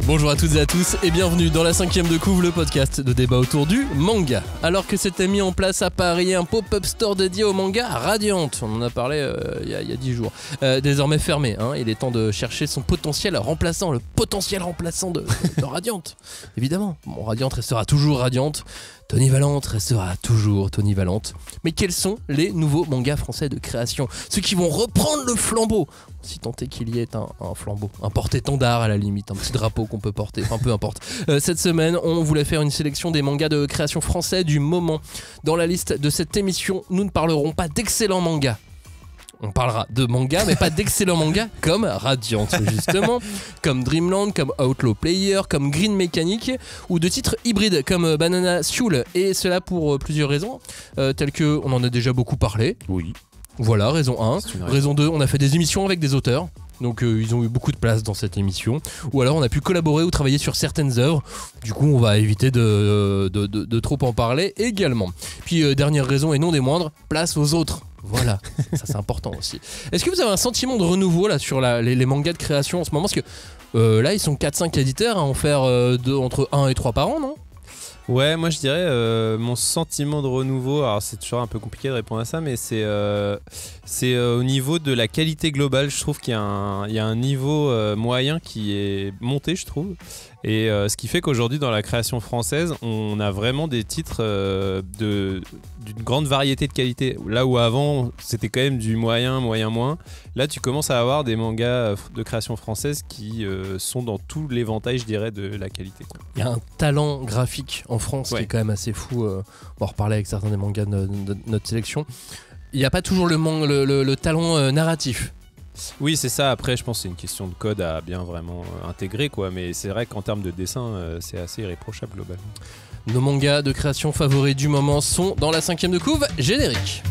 Bonjour à toutes et à tous et bienvenue dans la 5e de couve, le podcast de débat autour du manga. Alors que s'était mis en place à Paris un pop-up store dédié au manga Radiant, on en a parlé il y a 10 jours, désormais fermé, il est temps de chercher son potentiel remplaçant, le potentiel remplaçant de Radiant. Évidemment, Radiant restera toujours Radiant, Tony Valente restera toujours Tony Valente. Mais quels sont les nouveaux mangas français de création? Ceux qui vont reprendre le flambeau, si tant est qu'il y ait un flambeau, un porte-étendard à la limite, un petit drapeau qu'on peut porter, enfin peu importe. Cette semaine, on voulait faire une sélection des mangas de création français du moment. Dans la liste de cette émission, nous ne parlerons pas d'excellents mangas. On parlera de manga, mais pas d'excellents mangas comme Radiant, justement, comme Dreamland, comme Outlaw Player, comme Green Mechanic, ou de titres hybrides comme Banana Soul, et cela pour plusieurs raisons, telles que on en a déjà beaucoup parlé. Oui. Voilà, raison 1. Raison 2, on a fait des émissions avec des auteurs. Donc ils ont eu beaucoup de place dans cette émission. Ou alors on a pu collaborer ou travailler sur certaines œuvres. Du coup on va éviter de trop en parler également. Puis dernière raison et non des moindres, place aux autres. Voilà, ça c'est important aussi. Est-ce que vous avez un sentiment de renouveau là sur les mangas de création en ce moment? Parce que là ils sont 4-5 éditeurs à en faire entre 1 et 3 par an, non? Ouais, moi je dirais mon sentiment de renouveau, alors c'est toujours un peu compliqué de répondre à ça, mais c'est au niveau de la qualité globale. Je trouve qu'il y a un niveau moyen qui est monté, je trouve. Et ce qui fait qu'aujourd'hui dans la création française, on a vraiment des titres d'une grande variété de qualité. Là où avant c'était quand même du moyen, moins. Là tu commences à avoir des mangas de création française qui sont dans tout l'éventail, je dirais, de la qualité, quoi. Il y a un talent graphique en France qui est quand même assez fou. On va en reparler avec certains des mangas de notre sélection. Il n'y a pas toujours le talent narratif. Oui, c'est ça. Après, je pense que c'est une question de code à bien vraiment intégrer, quoi. Mais c'est vrai qu'en termes de dessin, c'est assez irréprochable globalement. Nos mangas de création favoris du moment sont dans la 5e de couve, générique.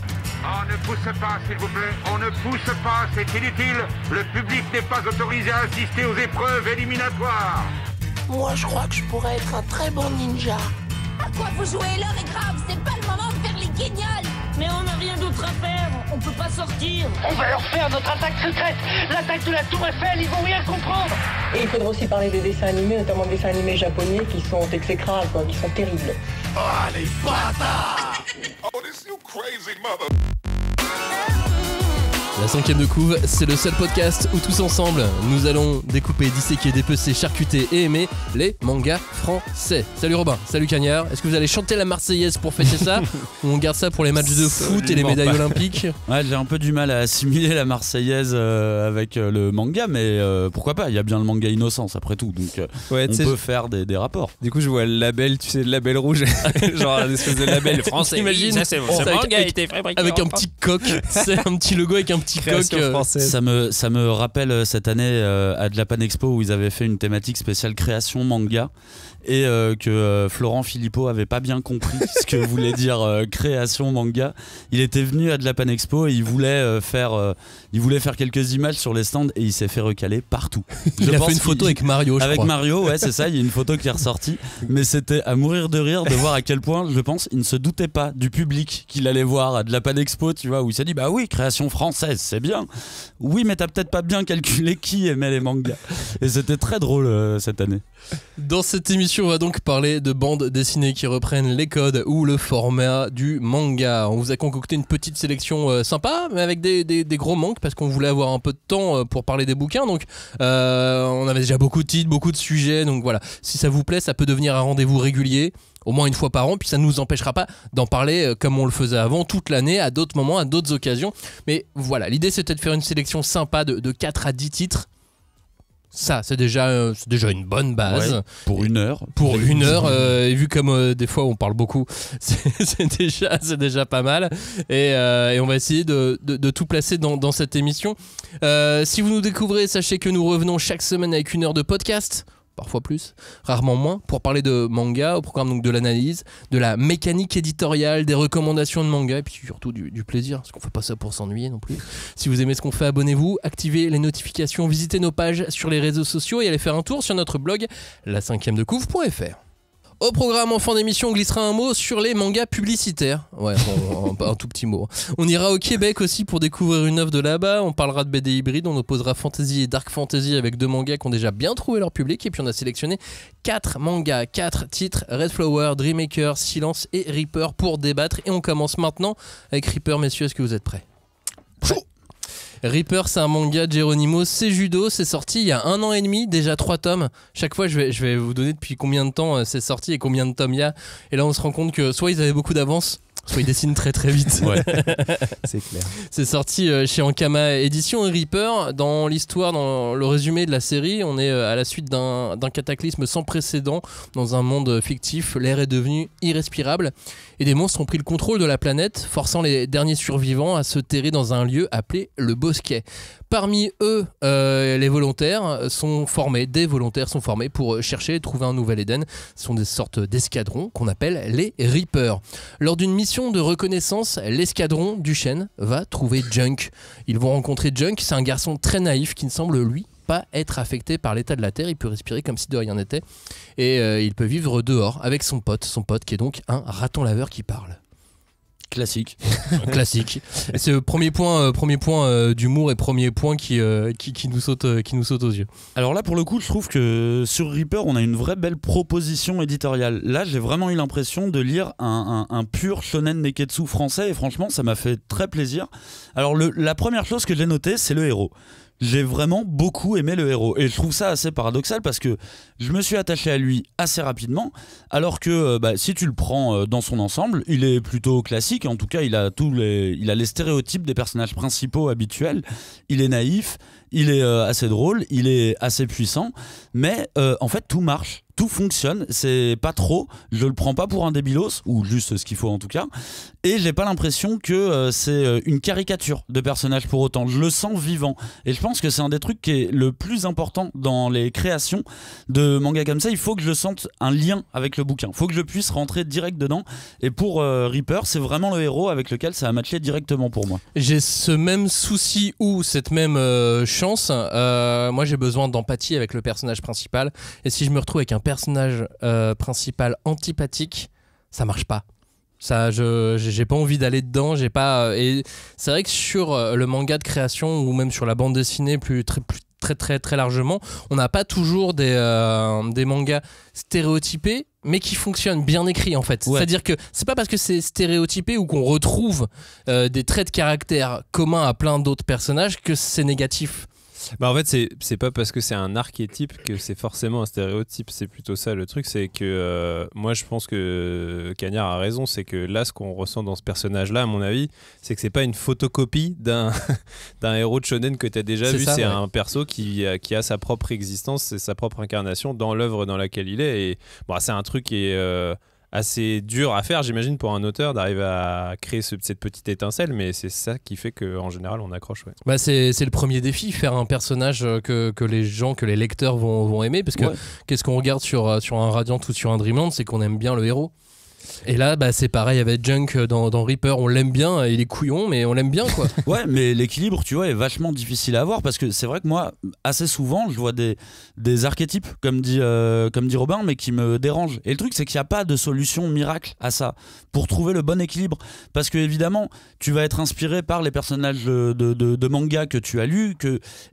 On ne pousse pas, s'il vous plaît. On ne pousse pas, c'est inutile. Le public n'est pas autorisé à assister aux épreuves éliminatoires. Moi, je crois que je pourrais être un très bon ninja. À quoi vous jouez? L'heure est grave, c'est pas le moment de faire les guignols. Mais on n'a rien d'autre à faire, on peut pas sortir. On va leur faire notre attaque secrète, l'attaque de la Tour Eiffel, ils vont rien comprendre. Et il faudra aussi parler des dessins animés, notamment des dessins animés japonais qui sont exécrables, quoi, qui sont terribles. Oh, les bâtards! Oh, this you crazy mother... La 5e de couve, c'est le seul podcast où tous ensemble, nous allons découper, disséquer, dépecer, charcuter et aimer les mangas français. Salut Robin, salut Cagnard. Est-ce que vous allez chanter la Marseillaise pour fêter ça? Ou on garde ça pour les matchs de foot et les médailles olympiques? Ouais, j'ai un peu du mal à assimiler la Marseillaise avec le manga, mais pourquoi pas? Il y a bien le manga Innocence après tout, donc on peut faire des rapports. Du coup, je vois le label, tu sais, le label rouge, genre un espèce de label français. Imagine, ça, c'est ce manga a été fabriqué avec un petit coq, c'est un petit logo avec un petit coq. Ça me rappelle cette année à Japan Expo où ils avaient fait une thématique spéciale création manga et que Florent Philippot avait pas bien compris ce que voulait dire création manga. Il était venu à Japan Expo et il voulait faire quelques images sur les stands et il s'est fait recaler partout. Il a fait une photo avec Mario, je avec crois. Mario, ouais, c'est ça, il y a une photo qui est ressortie, mais c'était à mourir de rire de voir à quel point, je pense, il ne se doutait pas du public qu'il allait voir à Japan Expo, tu vois, où il s'est dit bah oui, création française, c'est bien. Oui, mais t'as peut-être pas bien calculé qui aimait les mangas. Et c'était très drôle cette année. Dans cette émission, on va donc parler de bandes dessinées qui reprennent les codes ou le format du manga. On vous a concocté une petite sélection sympa, mais avec des gros manques, parce qu'on voulait avoir un peu de temps pour parler des bouquins. Donc on avait déjà beaucoup de titres, beaucoup de sujets. Donc voilà, si ça vous plaît, ça peut devenir un rendez-vous régulier, au moins une fois par an, puis ça ne nous empêchera pas d'en parler comme on le faisait avant, toute l'année, à d'autres moments, à d'autres occasions. Mais voilà, l'idée c'était de faire une sélection sympa de 4 à 10 titres. Ça, c'est déjà une bonne base. Ouais, pour une heure. Pour une heure, et vu comme des fois on parle beaucoup, c'est déjà pas mal. Et on va essayer de tout placer dans cette émission. Si vous nous découvrez, sachez que nous revenons chaque semaine avec une heure de podcast. Parfois plus, rarement moins, pour parler de manga, au programme donc de l'analyse, de la mécanique éditoriale, des recommandations de manga, et puis surtout du plaisir, parce qu'on fait pas ça pour s'ennuyer non plus. Si vous aimez ce qu'on fait, abonnez-vous, activez les notifications, visitez nos pages sur les réseaux sociaux et allez faire un tour sur notre blog la5e de couve.fr. Au programme en fin d'émission, on glissera un mot sur les mangas publicitaires. Ouais, un tout petit mot. On ira au Québec aussi pour découvrir une œuvre de là-bas. On parlera de BD hybride, on opposera fantasy et dark fantasy avec 2 mangas qui ont déjà bien trouvé leur public. Et puis on a sélectionné 4 mangas, 4 titres, Red Flower, Dreammaker, Silence et Reaper pour débattre. Et on commence maintenant avec Reaper, messieurs, est-ce que vous êtes prêts ? Chaud. Reaper, c'est un manga de Geronimo Cejudo, c'est sorti il y a 1 an et demi, déjà 3 tomes. Chaque fois je vais vous donner depuis combien de temps c'est sorti et combien de tomes il y a. Et là on se rend compte que soit ils avaient beaucoup d'avance, soit ils dessinent très très vite. Ouais. C'est clair. C'est sorti chez Ankama Édition. Et Reaper, dans l'histoire, dans le résumé de la série, on est à la suite d'un cataclysme sans précédent dans un monde fictif. L'air est devenu irrespirable et des monstres ont pris le contrôle de la planète, forçant les derniers survivants à se terrer dans un lieu appelé le Bosquet. Parmi eux, les volontaires sont formés, des volontaires sont formés pour chercher et trouver un nouvel Éden. Ce sont des sortes d'escadrons qu'on appelle les Reapers. Lors d'une mission de reconnaissance, l'escadron du chêne va trouver Junk. Ils vont rencontrer Junk, c'est un garçon très naïf qui ne semble, lui, pas être affecté par l'état de la Terre. Il peut respirer comme si de rien n'était. Et il peut vivre dehors avec son pote qui est donc un raton laveur qui parle. Classique. Classique. Et c'est le premier point d'humour et premier point qui nous saute aux yeux. Alors là, pour le coup, je trouve que sur Reaper, on a une vraie belle proposition éditoriale. Là, j'ai vraiment eu l'impression de lire un pur shonen neketsu français et franchement, ça m'a fait très plaisir. Alors la première chose que j'ai notée, c'est le héros. J'ai vraiment beaucoup aimé le héros et je trouve ça assez paradoxal parce que je me suis attaché à lui assez rapidement alors que si tu le prends dans son ensemble, il est plutôt classique. En tout cas, il a les stéréotypes des personnages principaux habituels. Il est naïf, il est assez drôle, il est assez puissant, mais en fait tout marche. Tout fonctionne, c'est pas trop, je le prends pas pour un débilos, ou juste ce qu'il faut en tout cas, et j'ai pas l'impression que c'est une caricature de personnage pour autant, je le sens vivant, et je pense que c'est un des trucs qui est le plus important dans les créations de manga comme ça, il faut que je sente un lien avec le bouquin, il faut que je puisse rentrer direct dedans, et pour Reaper, c'est vraiment le héros avec lequel ça a matché directement pour moi. J'ai ce même souci ou cette même chance, moi j'ai besoin d'empathie avec le personnage principal, et si je me retrouve avec un personnage principal antipathique, ça marche pas. Ça, j'ai pas envie d'aller dedans. Et c'est vrai que sur le manga de création ou même sur la bande dessinée très largement, on n'a pas toujours des mangas stéréotypés mais qui fonctionnent, bien écrits en fait. Ouais. C'est-à-dire que c'est pas parce que c'est stéréotypé ou qu'on retrouve des traits de caractère communs à plein d'autres personnages que c'est négatif. En fait, c'est pas parce que c'est un archétype que c'est forcément un stéréotype. C'est plutôt ça le truc. C'est que moi, je pense que Cagnard a raison. C'est que là, ce qu'on ressent dans ce personnage-là, à mon avis, c'est que c'est pas une photocopie d'un héros de shonen que tu as déjà vu. C'est un perso qui a sa propre existence et sa propre incarnation dans l'œuvre dans laquelle il est. Et c'est un truc qui est assez dur à faire, j'imagine, pour un auteur d'arriver à créer cette petite étincelle, mais c'est ça qui fait qu'en général on accroche. Ouais. C'est le premier défi, faire un personnage que les lecteurs vont aimer, parce que qu'est-ce qu'on regarde sur un Radiant ou sur un Dreamland, c'est qu'on aime bien le héros. Et là, c'est pareil avec Junk dans Reaper, on l'aime bien, il est couillon, mais on l'aime bien quoi. Ouais, mais l'équilibre, tu vois, est vachement difficile à avoir parce que c'est vrai que moi, assez souvent, je vois des archétypes, comme dit Robin, mais qui me dérangent. Et le truc, c'est qu'il n'y a pas de solution miracle à ça pour trouver le bon équilibre. Parce que évidemment, tu vas être inspiré par les personnages de manga que tu as lus,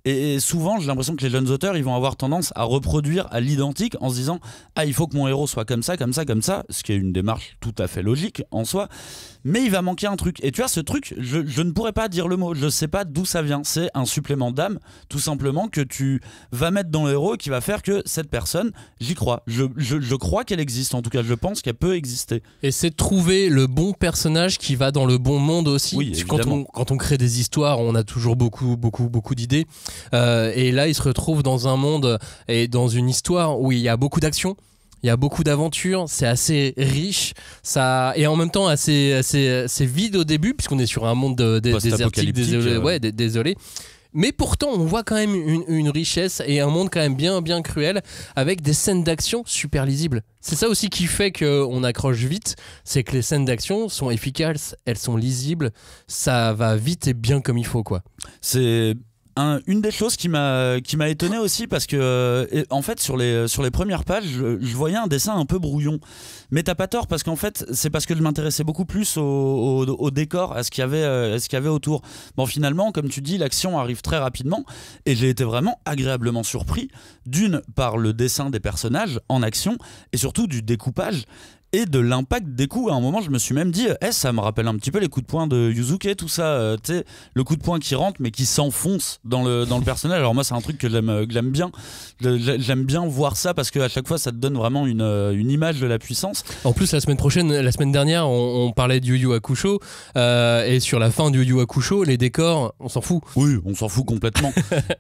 et souvent, j'ai l'impression que les jeunes auteurs, ils vont avoir tendance à reproduire à l'identique en se disant « Ah, il faut que mon héros soit comme ça, ce qui est une démarche tout à fait logique en soi, mais il va manquer un truc. Et tu vois, ce truc, je ne pourrais pas dire le mot, je sais pas d'où ça vient. C'est un supplément d'âme, tout simplement, que tu vas mettre dans le héros et qui va faire que cette personne, j'y crois. Je crois qu'elle existe, en tout cas, je pense qu'elle peut exister. Et c'est de trouver le bon personnage qui va dans le bon monde aussi. Oui, quand on crée des histoires, on a toujours beaucoup d'idées. Et là, il se retrouve dans un monde et dans une histoire où il y a beaucoup d'action. Il y a beaucoup d'aventures, c'est assez riche, et en même temps assez vide au début, puisqu'on est sur un monde désertique, désolé. Mais pourtant, on voit quand même une richesse et un monde quand même bien cruel, avec des scènes d'action super lisibles. C'est ça aussi qui fait qu'on accroche vite, c'est que les scènes d'action sont efficaces, elles sont lisibles, ça va vite et bien comme il faut, quoi. C'est Une des choses qui m'a étonné aussi, parce que en fait sur les premières pages je voyais un dessin un peu brouillon, mais t'as pas tort, parce qu'en fait c'est parce que je m'intéressais beaucoup plus au décor, à ce qu'il y avait autour. Bon, finalement, comme tu dis, l'action arrive très rapidement et j'ai été vraiment agréablement surpris, d'une par le dessin des personnages en action et surtout du découpage et de l'impact des coups. À un moment, je me suis même dit, ça me rappelle un petit peu les coups de poing de Yuzuke, tout ça. Tu sais, le coup de poing qui rentre, mais qui s'enfonce dans le personnage. Alors moi, c'est un truc que j'aime bien. J'aime bien voir ça, parce qu'à chaque fois, ça te donne vraiment une image de la puissance. En plus, la semaine dernière, on parlait du Yu Yu Hakusho, et sur la fin du Yu Yu Hakusho, les décors, on s'en fout. Oui, on s'en fout complètement.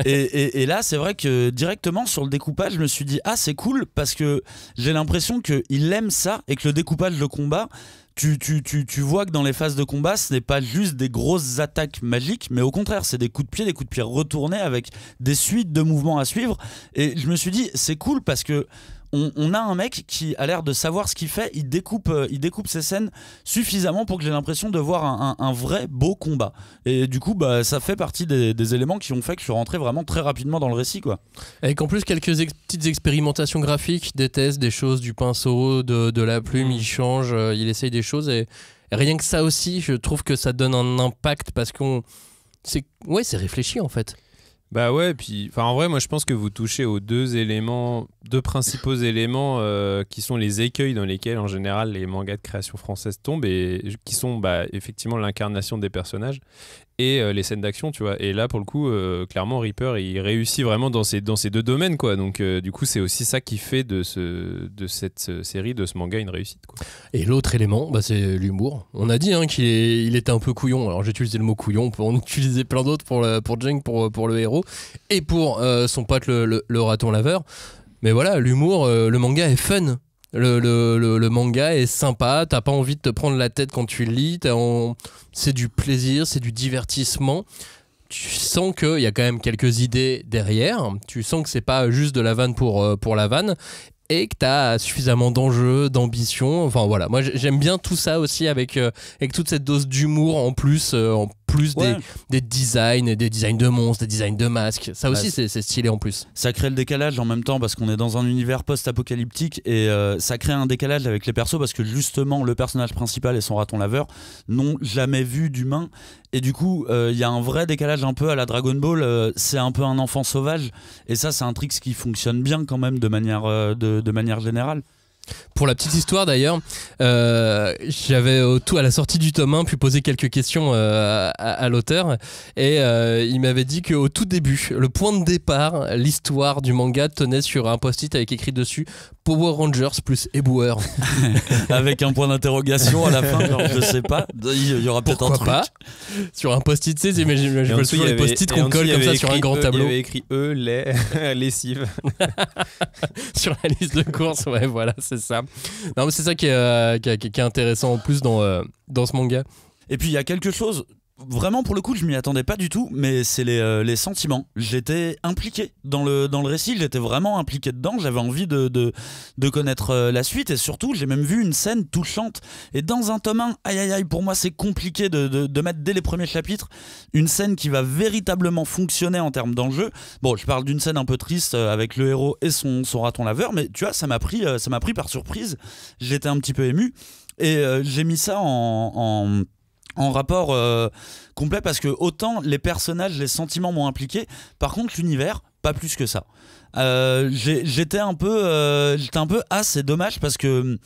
et là, c'est vrai que directement sur le découpage, je me suis dit, c'est cool, parce que j'ai l'impression qu'il aime ça, et que le découpage de combat, tu vois que dans les phases de combat, ce n'est pas juste des grosses attaques magiques, mais au contraire, c'est des coups de pied retournés avec des suites de mouvements à suivre. Et je me suis dit, c'est cool, parce que on a un mec qui a l'air de savoir ce qu'il fait. Il découpe ses scènes suffisamment pour que j'ai l'impression de voir un vrai beau combat. Et du coup, ça fait partie des éléments qui ont fait que je suis rentré vraiment très rapidement dans le récit, quoi. Avec en plus quelques petites expérimentations graphiques, des tests, des choses, du pinceau, de la plume, il change, il essaye des choses, et rien que ça aussi, je trouve que ça donne un impact, parce c'est réfléchi en fait. Bah ouais, puis en vrai, moi je pense que vous touchez aux deux principaux éléments qui sont les écueils dans lesquels en général les mangas de création française tombent, et qui sont effectivement l'incarnation des personnages et les scènes d'action, tu vois. Et là pour le coup, clairement Reaper il réussit vraiment dans ces deux domaines, quoi. Donc du coup c'est aussi ça qui fait de cette série, de ce manga, une réussite, quoi. Et l'autre élément, c'est l'humour. On a dit qu'il était un peu couillon. Alors j'ai utilisé le mot couillon, on peut en utiliser plein d'autres pour Jeng, pour le héros, et pour son pote le raton laveur. Mais voilà, l'humour, le manga est fun. Le manga est sympa, t'as pas envie de te prendre la tête quand tu le lis, c'est du plaisir, c'est du divertissement. Tu sens qu'il y a quand même quelques idées derrière, tu sens que c'est pas juste de la vanne pour la vanne, et que t'as suffisamment d'enjeux, d'ambition. Enfin voilà, moi j'aime bien tout ça aussi, avec toute cette dose d'humour en plus ouais. des designs de monstres, des designs de masques. Ça aussi, c'est stylé en plus. Ça crée le décalage en même temps, parce qu'on est dans un univers post-apocalyptique, et ça crée un décalage avec les persos, parce que justement le personnage principal et son raton laveur n'ont jamais vu d'humain, et du coup il y a un vrai décalage un peu à la Dragon Ball. C'est un peu un enfant sauvage, et ça c'est un trick qui fonctionne bien quand même de manière générale. Pour la petite histoire d'ailleurs, j'avais à la sortie du tome 1 pu poser quelques questions à l'auteur, et il m'avait dit qu'au tout début, le point de départ, l'histoire du manga tenait sur un post-it avec écrit dessus Power Rangers plus éboueur. Avec un point d'interrogation à la fin, genre, je sais pas, il y aura peut-être un truc. Pourquoi pas sur un post-it, tu sais, je vois toujours les post-it qu'on colle comme ça sur un grand tableau. Il y avait écrit lessive. Sur la liste de courses, ouais, voilà, c'est ça. Non, mais c'est ça qui est intéressant en plus dans ce manga. Et puis il y a quelque chose, vraiment pour le coup je m'y attendais pas du tout, mais c'est les sentiments. J'étais impliqué dans le récit, j'étais vraiment impliqué dedans, j'avais envie de connaître la suite, et surtout j'ai même vu une scène touchante. Et dans un tome 1, aïe, pour moi c'est compliqué de mettre dès les premiers chapitres une scène qui va véritablement fonctionner en termes d'enjeu. Bon, je parle d'une scène un peu triste avec le héros et son raton laveur, mais tu vois, ça m'a pris par surprise, j'étais un petit peu ému, et j'ai mis ça en rapport complet, parce que autant les personnages, les sentiments m'ont impliqué, par contre l'univers, pas plus que ça. J'étais un peu c'est dommage, parce que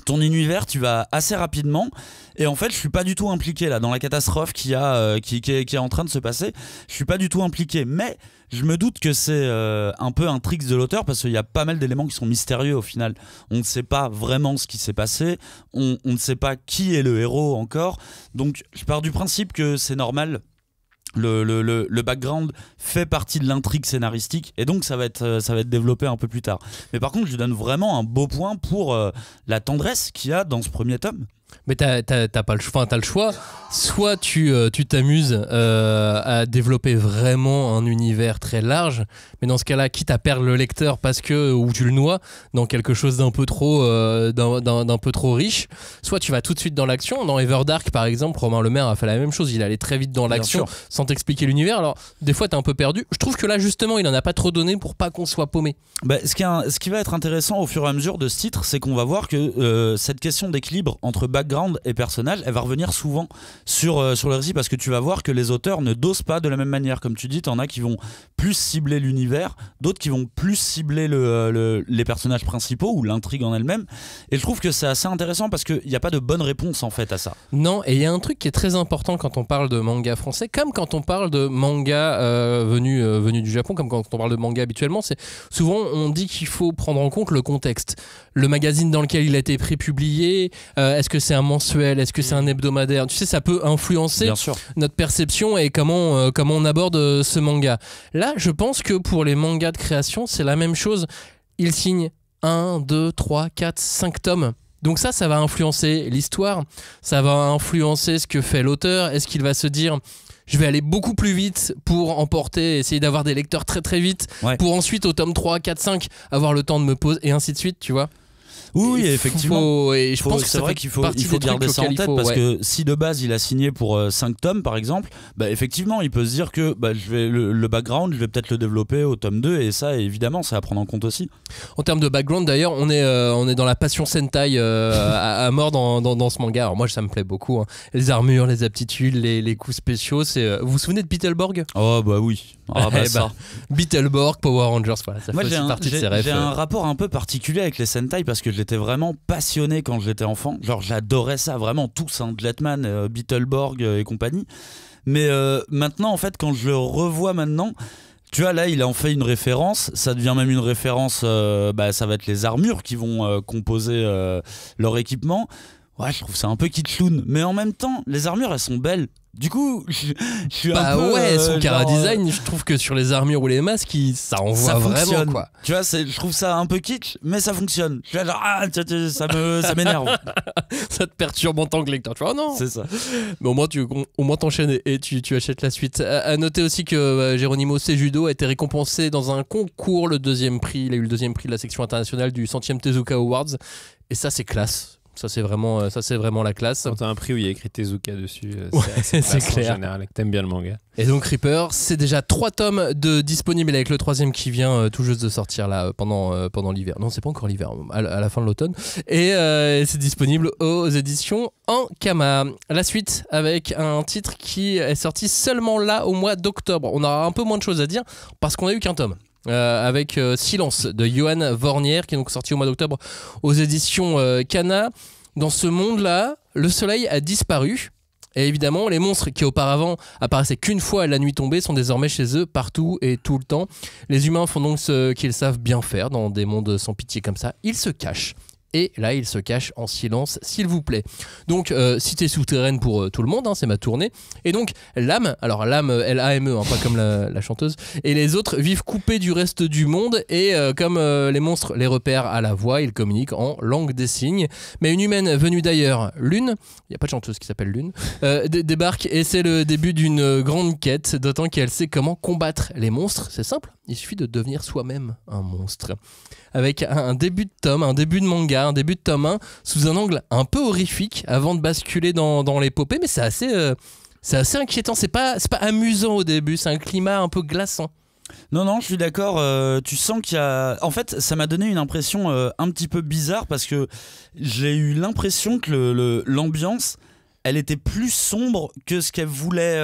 ton univers, tu vas assez rapidement, et en fait je suis pas du tout impliqué là dans la catastrophe qui est en train de se passer. Je suis pas du tout impliqué, mais je me doute que c'est un peu un trick de l'auteur, parce qu'il y a pas mal d'éléments qui sont mystérieux au final. On ne sait pas vraiment ce qui s'est passé, on ne sait pas qui est le héros encore, donc je pars du principe que c'est normal. Le background fait partie de l'intrigue scénaristique, et donc ça va être développé un peu plus tard. Mais par contre, je lui donne vraiment un beau point pour la tendresse qu'il y a dans ce premier tome. Mais t'as pas le choix. T'as le choix. Soit tu t'amuses à développer vraiment un univers très large, mais dans ce cas-là, quitte à perdre le lecteur ou tu le noies dans quelque chose d'un peu trop riche, soit tu vas tout de suite dans l'action. Dans Everdark, par exemple, Romain Lemaire a fait la même chose. Il allait très vite dans l'action sans t'expliquer l'univers. Alors, des fois, t'es un peu perdu. Je trouve que là, justement, il en a pas trop donné pour pas qu'on soit paumé. Ce qui va être intéressant au fur et à mesure de ce titre, c'est qu'on va voir que cette question d'équilibre entre background et personnage, elle va revenir souvent sur le récit, parce que tu vas voir que les auteurs ne dosent pas de la même manière. Comme tu dis, t'en as qui vont plus cibler l'univers, d'autres qui vont plus cibler les personnages principaux ou l'intrigue en elle-même. Et je trouve que c'est assez intéressant parce qu'il n'y a pas de bonne réponse en fait à ça. Non, et il y a un truc qui est très important quand on parle de manga français, comme quand on parle de manga venu du Japon, comme quand on parle de manga habituellement, c'est souvent on dit qu'il faut prendre en compte le contexte. Le magazine dans lequel il a été prépublié, est-ce que c'est un mensuel, est-ce que c'est un hebdomadaire? Tu sais, ça peut influencer notre perception et comment on aborde ce manga. Là, je pense que pour les mangas de création, c'est la même chose. Ils signent 1, 2, 3, 4, 5 tomes. Donc ça va influencer l'histoire, ça va influencer ce que fait l'auteur. Est-ce qu'il va se dire... je vais aller beaucoup plus vite pour emporter, essayer d'avoir des lecteurs très très vite, pour ensuite au tome 3, 4, 5 avoir le temps de me poser et ainsi de suite, tu vois. Oui, effectivement. Et je pense que c'est vrai qu'il faut garder ça en tête, parce que si de base il a signé pour 5 tomes par exemple, effectivement il peut se dire que le background je vais peut-être le développer au tome 2, et ça évidemment c'est à prendre en compte aussi. En termes de background d'ailleurs, on est dans la passion Sentai à mort dans ce manga. Alors moi ça me plaît beaucoup, hein. Les armures, les aptitudes, les coups spéciaux, vous vous souvenez de Beetleborg? Oh bah oui. Ça. Beetleborg, Power Rangers, voilà, ça moi, fait aussi partie de ces rêves. J'ai un rapport un peu particulier avec les Sentai parce que j'étais vraiment passionné quand j'étais enfant. Genre j'adorais ça, vraiment tous, hein, Jetman, Beetleborg et compagnie. Mais maintenant en fait quand je le revois maintenant, tu vois là il en fait une référence, ça devient même une référence, ça va être les armures qui vont composer leur équipement. Ouais, je trouve ça un peu kitschloun, mais en même temps les armures elles sont belles. Du coup, je suis un peu... son chara-design, je trouve que sur les armures ou les masques, ça envoie vraiment, quoi. Tu vois, je trouve ça un peu kitsch, mais ça fonctionne. Je suis là genre, ça m'énerve. Ça te perturbe en tant que lecteur. Tu vois, non. C'est ça. Mais au moins t'enchaînes et tu achètes la suite. À noter aussi que Geronimo Seijudo a été récompensé dans un concours, le 2e prix. Il a eu le 2e prix de la section internationale du 100e Tezuka Awards. Et ça, c'est classe. Ça c'est vraiment la classe. Quand t'as un prix où il y a écrit Tezuka dessus, c'est clair. En général, que t'aimes bien le manga. Et donc Reaper, c'est déjà 3 tomes disponibles avec le 3e qui vient tout juste de sortir là pendant l'hiver. Non, c'est pas encore l'hiver, à la fin de l'automne. Et c'est disponible aux éditions Ankama. La suite avec un titre qui est sorti seulement là au mois d'octobre. On aura un peu moins de choses à dire parce qu'on a eu qu'un tome. Avec Silence de Johan Vornier qui est donc sorti au mois d'octobre aux éditions Kana. Dans ce monde-là, le soleil a disparu et évidemment les monstres qui auparavant apparaissaient qu'une fois à la nuit tombée sont désormais chez eux partout et tout le temps. Les humains font donc ce qu'ils savent bien faire dans des mondes sans pitié comme ça, ils se cachent. Et là, il se cache en silence, s'il vous plaît. Donc, cité souterraine pour tout le monde, hein, c'est ma tournée. Et donc, l'âme, alors l'âme L-A-M-E, hein, pas comme la chanteuse, et les autres vivent coupés du reste du monde. Et comme les monstres les repèrent à la voix, ils communiquent en langue des signes. Mais une humaine venue d'ailleurs, Lune, il n'y a pas de chanteuse qui s'appelle Lune, débarque et c'est le début d'une grande quête, d'autant qu'elle sait comment combattre les monstres. C'est simple, il suffit de devenir soi-même un monstre. Avec un début de tome, un début de manga, un début de tome 1, sous un angle un peu horrifique, avant de basculer dans l'épopée, mais c'est assez inquiétant, c'est pas amusant au début, c'est un climat un peu glaçant. Non, je suis d'accord. Tu sens qu'il y a... En fait, ça m'a donné une impression un petit peu bizarre, parce que j'ai eu l'impression que l'ambiance, elle était plus sombre que ce qu'elle voulait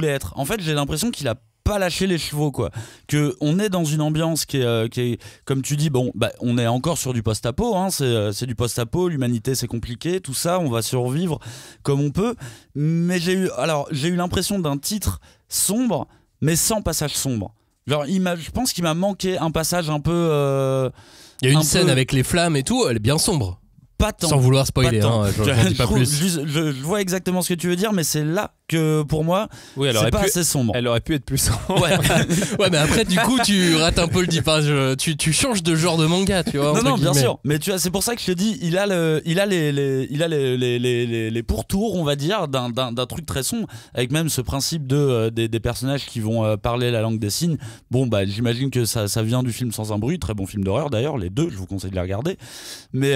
être. En fait, j'ai l'impression qu'il a pas lâcher les chevaux, quoi. Que on est dans une ambiance qui est comme tu dis, on est encore sur du post-apo, hein, c'est du post-apo, l'humanité c'est compliqué, tout ça, on va survivre comme on peut. Mais j'ai eu l'impression d'un titre sombre, mais sans passage sombre. Genre, je pense qu'il m'a manqué un passage un peu. Il y a une scène avec les flammes et tout, elle est bien sombre. pas tant. Sans vouloir spoiler, Pas tant. j'en dis pas plus. Je vois exactement ce que tu veux dire, mais c'est là que pour moi, Oui, elle c'est aurait pas pu- assez sombre. Elle aurait pu être plus sombre. Ouais, mais après, du coup, tu rates un peu le dipage. Tu changes de genre de manga, tu vois. Non, entre bien guillemets. sûr. Mais tu vois, c'est pour ça que je te dis, il a les pourtours, on va dire, d'un truc très sombre, avec même ce principe des personnages qui vont parler la langue des signes. Bon, bah, j'imagine que ça vient du film Sans un bruit, très bon film d'horreur d'ailleurs, les deux, je vous conseille de les regarder. Mais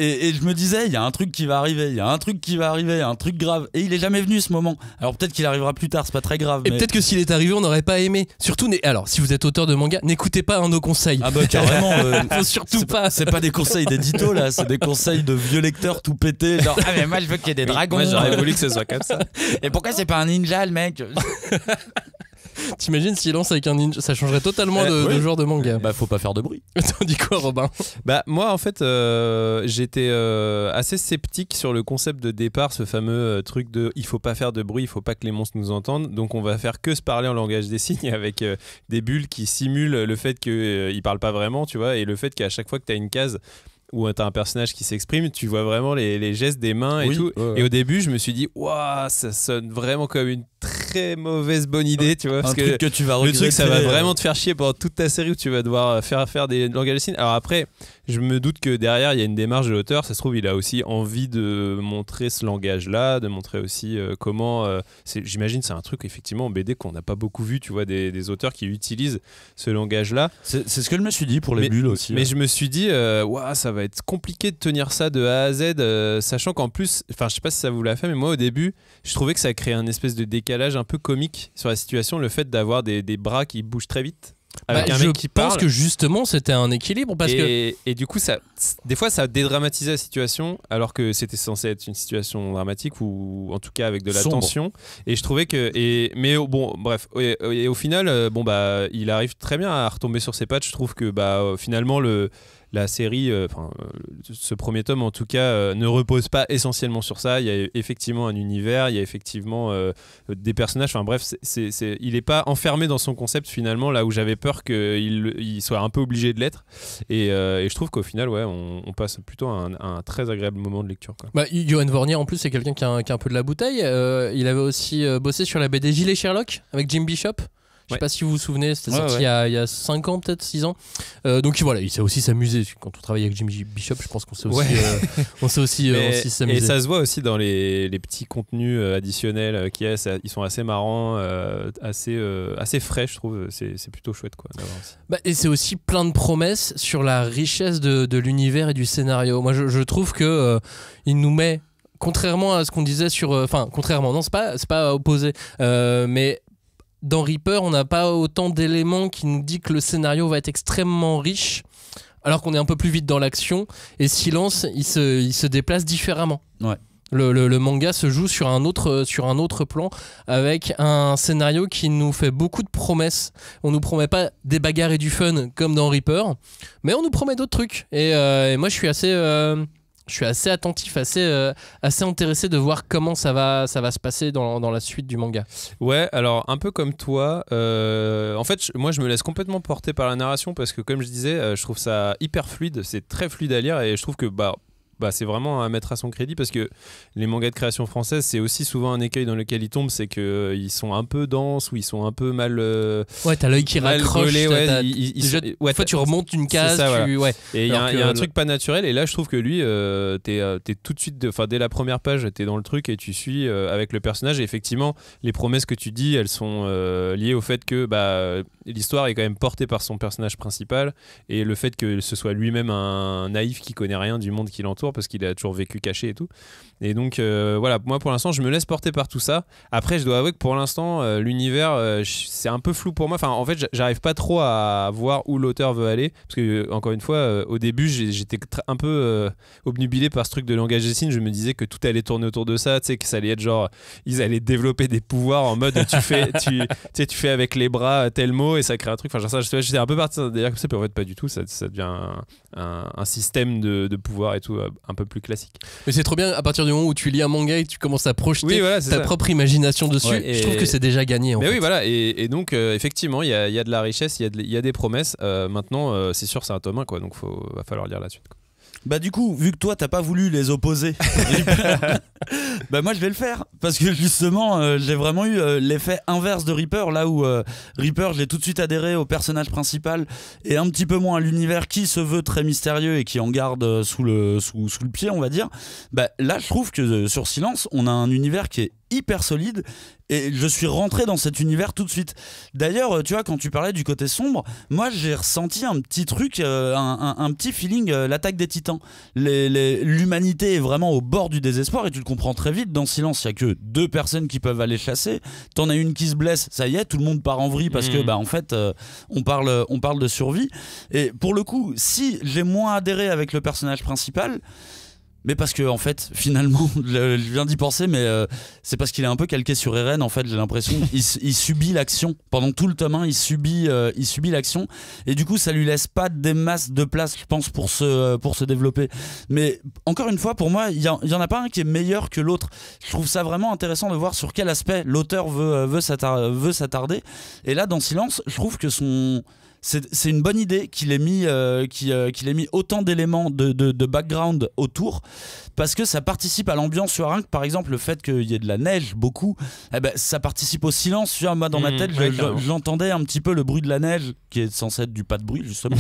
et je me disais, il y a un truc qui va arriver, il y a un truc qui va arriver, un truc grave. Et il est jamais venu ce moment. Alors peut-être qu'il arrivera plus tard, c'est pas très grave. Et mais... peut-être que s'il est arrivé, on n'aurait pas aimé. Surtout, alors, si vous êtes auteur de manga, n'écoutez pas nos conseils. Ah bah carrément. Faut surtout pas. C'est pas des conseils d'édito là, c'est des conseils de vieux lecteurs tout pétés. Genre, ah mais moi je veux qu'il y ait des dragons. Moi j'aurais voulu que ce soit comme ça. Et pourquoi c'est pas un ninja le mec? T'imagines s'il lance avec un ninja, ça changerait totalement de oui. genre de manga. Bah faut pas faire de bruit. T'en dis quoi, Robin? Bah moi en fait j'étais assez sceptique sur le concept de départ, ce fameux truc de il faut pas faire de bruit, il faut pas que les monstres nous entendent, donc on va faire que se parler en langage des signes avec des bulles qui simulent le fait qu'ils parlent pas vraiment, tu vois, et le fait qu'à chaque fois que t'as une case où t'as un personnage qui s'exprime, tu vois vraiment les gestes des mains et Oui, tout. ouais. Et au début, je me suis dit, waouh, ça sonne vraiment comme une très mauvaise bonne idée, tu vois. Un Parce truc que tu vas regretter. le truc, ça va vraiment te faire chier pendant toute ta série où tu vas devoir faire des langages de signes. Alors après, je me doute que derrière, il y a une démarche de l'auteur. Ça se trouve, il a aussi envie de montrer ce langage-là, de montrer aussi comment. J'imagine, c'est un truc, effectivement, en BD qu'on n'a pas beaucoup vu, tu vois, des auteurs qui utilisent ce langage-là. C'est ce que je me suis dit pour les bulles aussi. Mais je me suis dit, waouh, ça va être compliqué de tenir ça de A à Z, sachant qu'en plus, enfin, je sais pas si ça vous l'a fait, mais moi au début, je trouvais que ça créait un espèce de décalage un peu comique sur la situation, le fait d'avoir des bras qui bougent très vite. Avec un mec qui pense parle. que justement c'était un équilibre parce que Et du coup, des fois, ça dédramatisait la situation alors que c'était censé être une situation dramatique ou en tout cas avec de la Sombre. tension. Et je trouvais que. Mais bon, bref. Et au final, il arrive très bien à retomber sur ses pattes. Je trouve que finalement, la série, ce premier tome en tout cas, ne repose pas essentiellement sur ça. Il y a effectivement un univers, il y a effectivement des personnages. Enfin bref, il n'est pas enfermé dans son concept finalement, là où j'avais peur qu'il soit un peu obligé de l'être. Et je trouve qu'au final, ouais, on passe plutôt un très agréable moment de lecture, quoi. Johan Vornier en plus c'est quelqu'un qui a un peu de la bouteille. Il avait aussi bossé sur la BD Gilet Sherlock avec Jim Bishop. Je sais pas si vous vous souvenez, c'était sorti il y a 5 ans, peut-être 6 ans. Donc voilà, il sait aussi s'amuser. Quand on travaille avec Jim Bishop, je pense qu'on sait aussi, aussi s'amuser. Et ça se voit aussi dans les petits contenus additionnels qu'il y a. Ils sont assez marrants, assez frais, je trouve. C'est plutôt chouette, quoi, d'avoir aussi. Et c'est aussi plein de promesses sur la richesse de l'univers et du scénario. Moi, je trouve que il nous met, contrairement à ce qu'on disait sur... contrairement, non, c'est pas opposé. Mais... dans Reaper, on n'a pas autant d'éléments qui nous disent que le scénario va être extrêmement riche, alors qu'on est un peu plus vite dans l'action. Et Silence, il se déplace différemment. Ouais. Le manga se joue sur un autre plan, avec un scénario qui nous fait beaucoup de promesses. On nous promet pas des bagarres et du fun comme dans Reaper, mais on nous promet d'autres trucs. Et moi, je suis assez attentif, assez intéressé de voir comment ça va se passer dans la suite du manga. Ouais, alors un peu comme toi, en fait, moi je me laisse complètement porter par la narration parce que comme je disais, je trouve ça hyper fluide, c'est très fluide à lire et je trouve que c'est vraiment à mettre à son crédit parce que les mangas de création française, c'est aussi souvent un écueil dans lequel ils tombent, c'est qu'ils sont un peu denses ou ils sont un peu mal. Ouais, t'as l'œil qui raccroche. Des fois, tu remontes une case. Ça, voilà. Ouais. Et il y a un truc pas naturel. Et là, je trouve que lui, t'es tout de suite, dès la première page, t'es dans le truc et tu suis avec le personnage. Et effectivement, les promesses que tu dis, elles sont liées au fait que l'histoire est quand même portée par son personnage principal et le fait que ce soit lui-même un naïf qui connaît rien du monde qui l'entoure parce qu'il a toujours vécu caché et tout. Et donc voilà, moi pour l'instant je me laisse porter par tout ça. Après je dois avouer que pour l'instant l'univers c'est un peu flou pour moi. Enfin en fait j'arrive pas trop à voir où l'auteur veut aller parce que encore une fois au début j'étais un peu obnubilé par ce truc de langage des signes. Je me disais que tout allait tourner autour de ça, tu sais, que ça allait être genre ils allaient développer des pouvoirs en mode tu fais avec les bras tel mot et ça crée un truc. Enfin genre ça j'étais un peu parti d'ailleurs comme ça, mais en fait pas du tout. Ça devient un système de pouvoir et tout un peu plus classique. Mais c'est trop bien à partir du moment où tu lis un manga et que tu commences à projeter ta propre imagination dessus. Ouais, je trouve que c'est déjà gagné. En fait. Oui, voilà. Et donc effectivement, il y a de la richesse, il y a des promesses. Maintenant, c'est sûr, c'est un tome 1, quoi. Donc va falloir lire la suite, quoi. Bah du coup, vu que toi t'as pas voulu les opposer, bah moi je vais le faire parce que justement j'ai vraiment eu l'effet inverse de Reaper, là où Reaper je l'ai tout de suite adhéré au personnage principal et un petit peu moins à l'univers qui se veut très mystérieux et qui en garde sous le pied, on va dire. Bah là je trouve que sur Silence on a un univers qui est hyper solide et je suis rentré dans cet univers tout de suite. D'ailleurs, tu vois, quand tu parlais du côté sombre, moi j'ai ressenti un petit truc, un petit feeling, l'attaque des titans. L'humanité est vraiment au bord du désespoir et tu le comprends très vite. Dans Silence, il n'y a que 2 personnes qui peuvent aller chasser. T'en as une qui se blesse, ça y est, tout le monde part en vrille parce que, bah, en fait, on parle de survie. Et pour le coup, si j'ai moins adhéré avec le personnage principal, mais parce que en fait finalement je viens d'y penser, mais c'est parce qu'il est un peu calqué sur Eren. En fait j'ai l'impression il subit l'action pendant tout le tome 1, il subit l'action et du coup ça lui laisse pas des masses de place, je pense, pour se développer. Mais encore une fois, pour moi il y en a pas un qui est meilleur que l'autre. Je trouve ça vraiment intéressant de voir sur quel aspect l'auteur veut s'attarder, et là dans Silence je trouve que c'est une bonne idée qu'il ait mis autant d'éléments de background autour, parce que ça participe à l'ambiance. Sur un, par exemple, le fait qu'il y ait de la neige beaucoup, eh ben, ça participe au silence. Tu vois, moi dans ma tête j'entendais un petit peu le bruit de la neige qui est censé être du pas de bruit justement.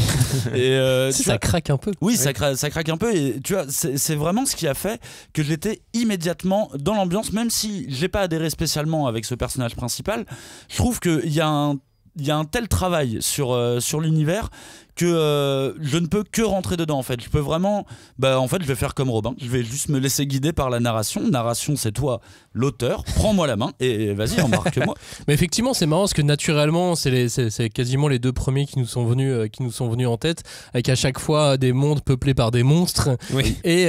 Et ça craque un peu. Oui, ça craque un peu, et tu vois c'est vraiment ce qui a fait que j'étais immédiatement dans l'ambiance, même si j'ai pas adhéré spécialement avec ce personnage principal. Je trouve qu'il y a un tel travail sur l'univers que je ne peux que rentrer dedans. En fait, je peux vraiment, en fait, je vais faire comme Robin. Je vais juste me laisser guider par la narration. Narration, c'est toi, l'auteur. Prends-moi la main et vas-y, embarque-moi. Mais effectivement, c'est marrant parce que naturellement, c'est quasiment les 2 premiers qui nous sont venus en tête, avec à chaque fois des mondes peuplés par des monstres, oui. et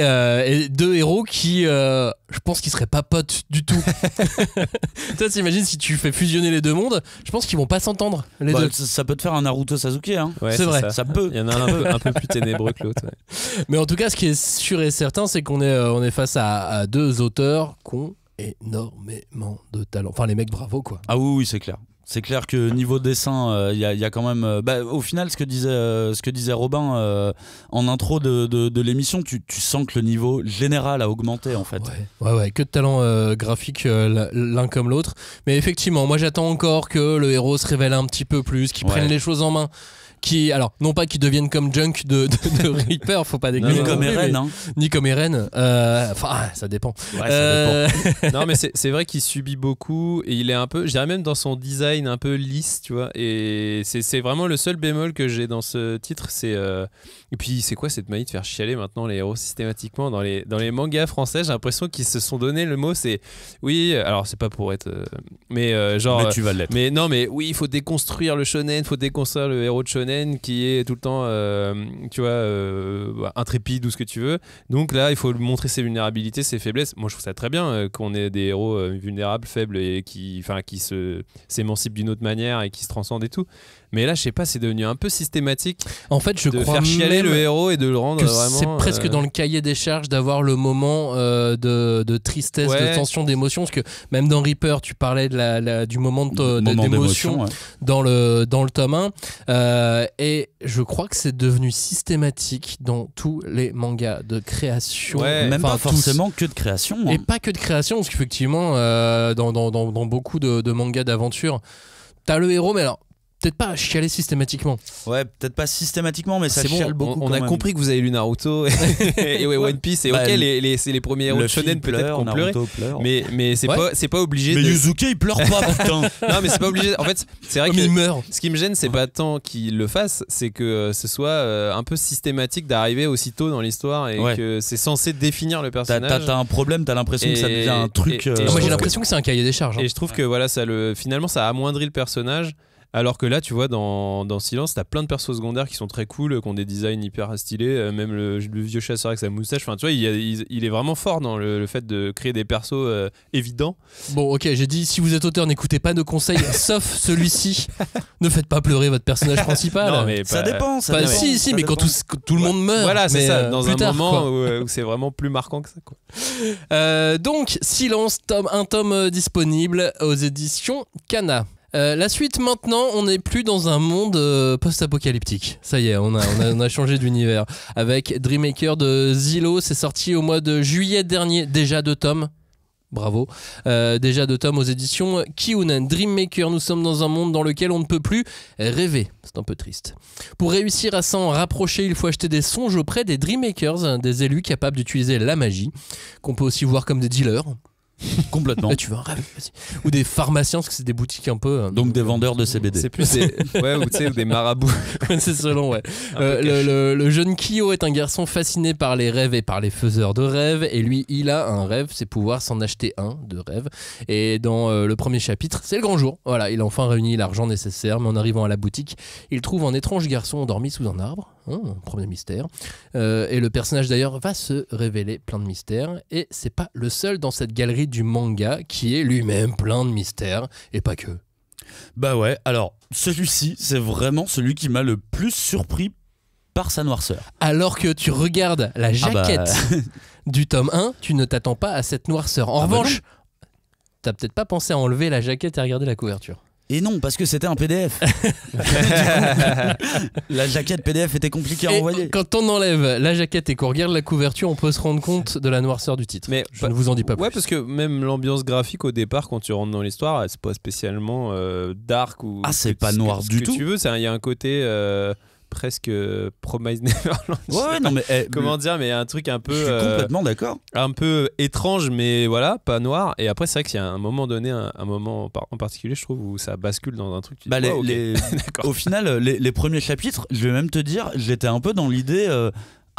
2 héros qui, je pense, qu'ils seraient pas potes du tout. Toi, t'imagines si tu fais fusionner les 2 mondes, je pense qu'ils vont pas s'entendre. Les 2. Ça peut te faire un Naruto Sasuke, hein. Ouais, c'est vrai. Ça peut. Il y en a un peu plus ténébreux que l'autre. Ouais. Mais en tout cas, ce qui est sûr et certain, c'est qu'on est face à 2 auteurs qui ont énormément de talent. Enfin, les mecs, bravo, quoi. Ah oui, c'est clair. C'est clair que niveau dessin, il y a quand même. Au final, ce que disait Robin en intro de l'émission, tu sens que le niveau général a augmenté, en fait. Ouais, que de talent graphique l'un comme l'autre. Mais effectivement, moi j'attends encore que le héros se révèle un petit peu plus, qu'il prenne les choses en main. Alors, non pas qu'ils deviennent comme Junk de Reaper, faut pas déconner. Ni comme Eren, hein. Ni comme Eren. Enfin, ça dépend. Ouais, ça dépend. Non, mais c'est vrai qu'il subit beaucoup et il est un peu, je dirais même dans son design un peu lisse, tu vois. Et c'est vraiment le seul bémol que j'ai dans ce titre. Et puis, c'est quoi cette manie de faire chialer maintenant les héros systématiquement dans les mangas français? J'ai l'impression qu'ils se sont donné le mot. C'est oui, alors c'est pas pour être, mais genre. Mais tu vas l'être. Mais non, mais oui, il faut déconstruire le shonen, il faut déconstruire le héros de shonen qui est tout le temps tu vois intrépide ou ce que tu veux. Donc là il faut montrer ses vulnérabilités, ses faiblesses. Moi je trouve ça très bien qu'on ait des héros vulnérables, faibles et qui s'émancipent d'une autre manière et qui se transcendent et tout. Mais là je sais pas, c'est devenu un peu systématique. En fait je crois faire chialer le héros et de le rendre vraiment c'est presque dans le cahier des charges d'avoir le moment de tristesse, de tension, d'émotion, parce que même dans Reaper tu parlais du moment d'émotion dans le tome 1 et je crois que c'est devenu systématique dans tous les mangas de création, même pas forcément que de création, hein. Et pas que de création, parce qu'effectivement dans beaucoup de mangas d'aventure t'as le héros, mais alors peut-être pas chialer systématiquement. Ouais, peut-être pas systématiquement, mais ça chiale beaucoup. On a compris que vous avez lu Naruto et One Piece. Et ok, c'est les premiers héros de shonen peut-être qu'on pleurait. Mais c'est pas obligé. Mais Yuzuki il pleure pas, putain. Non, mais c'est pas obligé. En fait, c'est vrai que il meurt. Ce qui me gêne, c'est pas tant qu'il le fasse, c'est que ce soit un peu systématique d'arriver aussitôt dans l'histoire et que c'est censé définir le personnage. T'as un problème, t'as l'impression que ça devient un truc. Moi j'ai l'impression que c'est un cahier des charges. Et je trouve que voilà, finalement ça amoindrit le personnage. Alors que là, tu vois, dans Silence, t'as plein de persos secondaires qui sont très cool, qui ont des designs hyper stylés, même le vieux chasseur avec sa moustache. Enfin, tu vois, il est vraiment fort dans le fait de créer des persos évidents. Bon, ok, j'ai dit, si vous êtes auteur, n'écoutez pas nos conseils, sauf celui-ci. Ne faites pas pleurer votre personnage principal. Non, mais ça dépend. Ça dépend. Si, mais quand tout le monde meurt. Voilà, c'est ça. Dans un tard, moment où c'est vraiment plus marquant que ça, quoi. Donc, Silence, un tome disponible aux éditions Kana. La suite maintenant, on n'est plus dans un monde post-apocalyptique. Ça y est, on a changé d'univers. Avec Dreammaker de Zillow, c'est sorti au mois de juillet dernier, déjà 2 tomes. Bravo. Déjà 2 tomes aux éditions Kiun. Dreammaker, nous sommes dans un monde dans lequel on ne peut plus rêver. C'est un peu triste. Pour réussir à s'en rapprocher, il faut acheter des songes auprès des Dreammakers, des élus capables d'utiliser la magie, qu'on peut aussi voir comme des dealers. Complètement. Tu veux un rêve, vas-y. Ou des pharmaciens, parce que c'est des boutiques un peu. Donc des vendeurs de CBD. C'est plus ou des marabouts. C'est selon, ouais. Le jeune Kyo est un garçon fasciné par les rêves et par les faiseurs de rêves. Et lui, il a un rêve, c'est pouvoir s'en acheter un de rêve. Et dans le premier chapitre, c'est le grand jour. Voilà, il a enfin réuni l'argent nécessaire. Mais en arrivant à la boutique, il trouve un étrange garçon endormi sous un arbre. Premier mystère. Et le personnage d'ailleurs va se révéler plein de mystères. Et c'est pas le seul dans cette galerie du manga qui est lui-même plein de mystères. Et pas que. Bah ouais, alors celui-ci, c'est vraiment celui qui m'a le plus surpris par sa noirceur. Alors que tu regardes la jaquette du tome 1, tu ne t'attends pas à cette noirceur. En revanche, t'as peut-être pas pensé à enlever la jaquette et à regarder la couverture. Et non, parce que c'était un PDF. La jaquette PDF était compliquée à envoyer. Quand on enlève la jaquette et qu'on regarde la couverture, on peut se rendre compte de la noirceur du titre. Mais je ne vous en dis pas plus. Ouais, parce que même l'ambiance graphique au départ, quand tu rentres dans l'histoire, c'est pas spécialement dark ou. Ah, c'est pas noir du tout. Tu veux, il y a un côté. Presque Promise Neverland. Ouais, non mais comment dire, mais un truc un peu. Je suis complètement d'accord. Un peu étrange, mais voilà, pas noir. Et après, c'est vrai qu'il y a un moment donné, un moment en particulier, je trouve, où ça bascule dans un truc. Bah, au final, les premiers chapitres, je vais même te dire, j'étais un peu dans l'idée.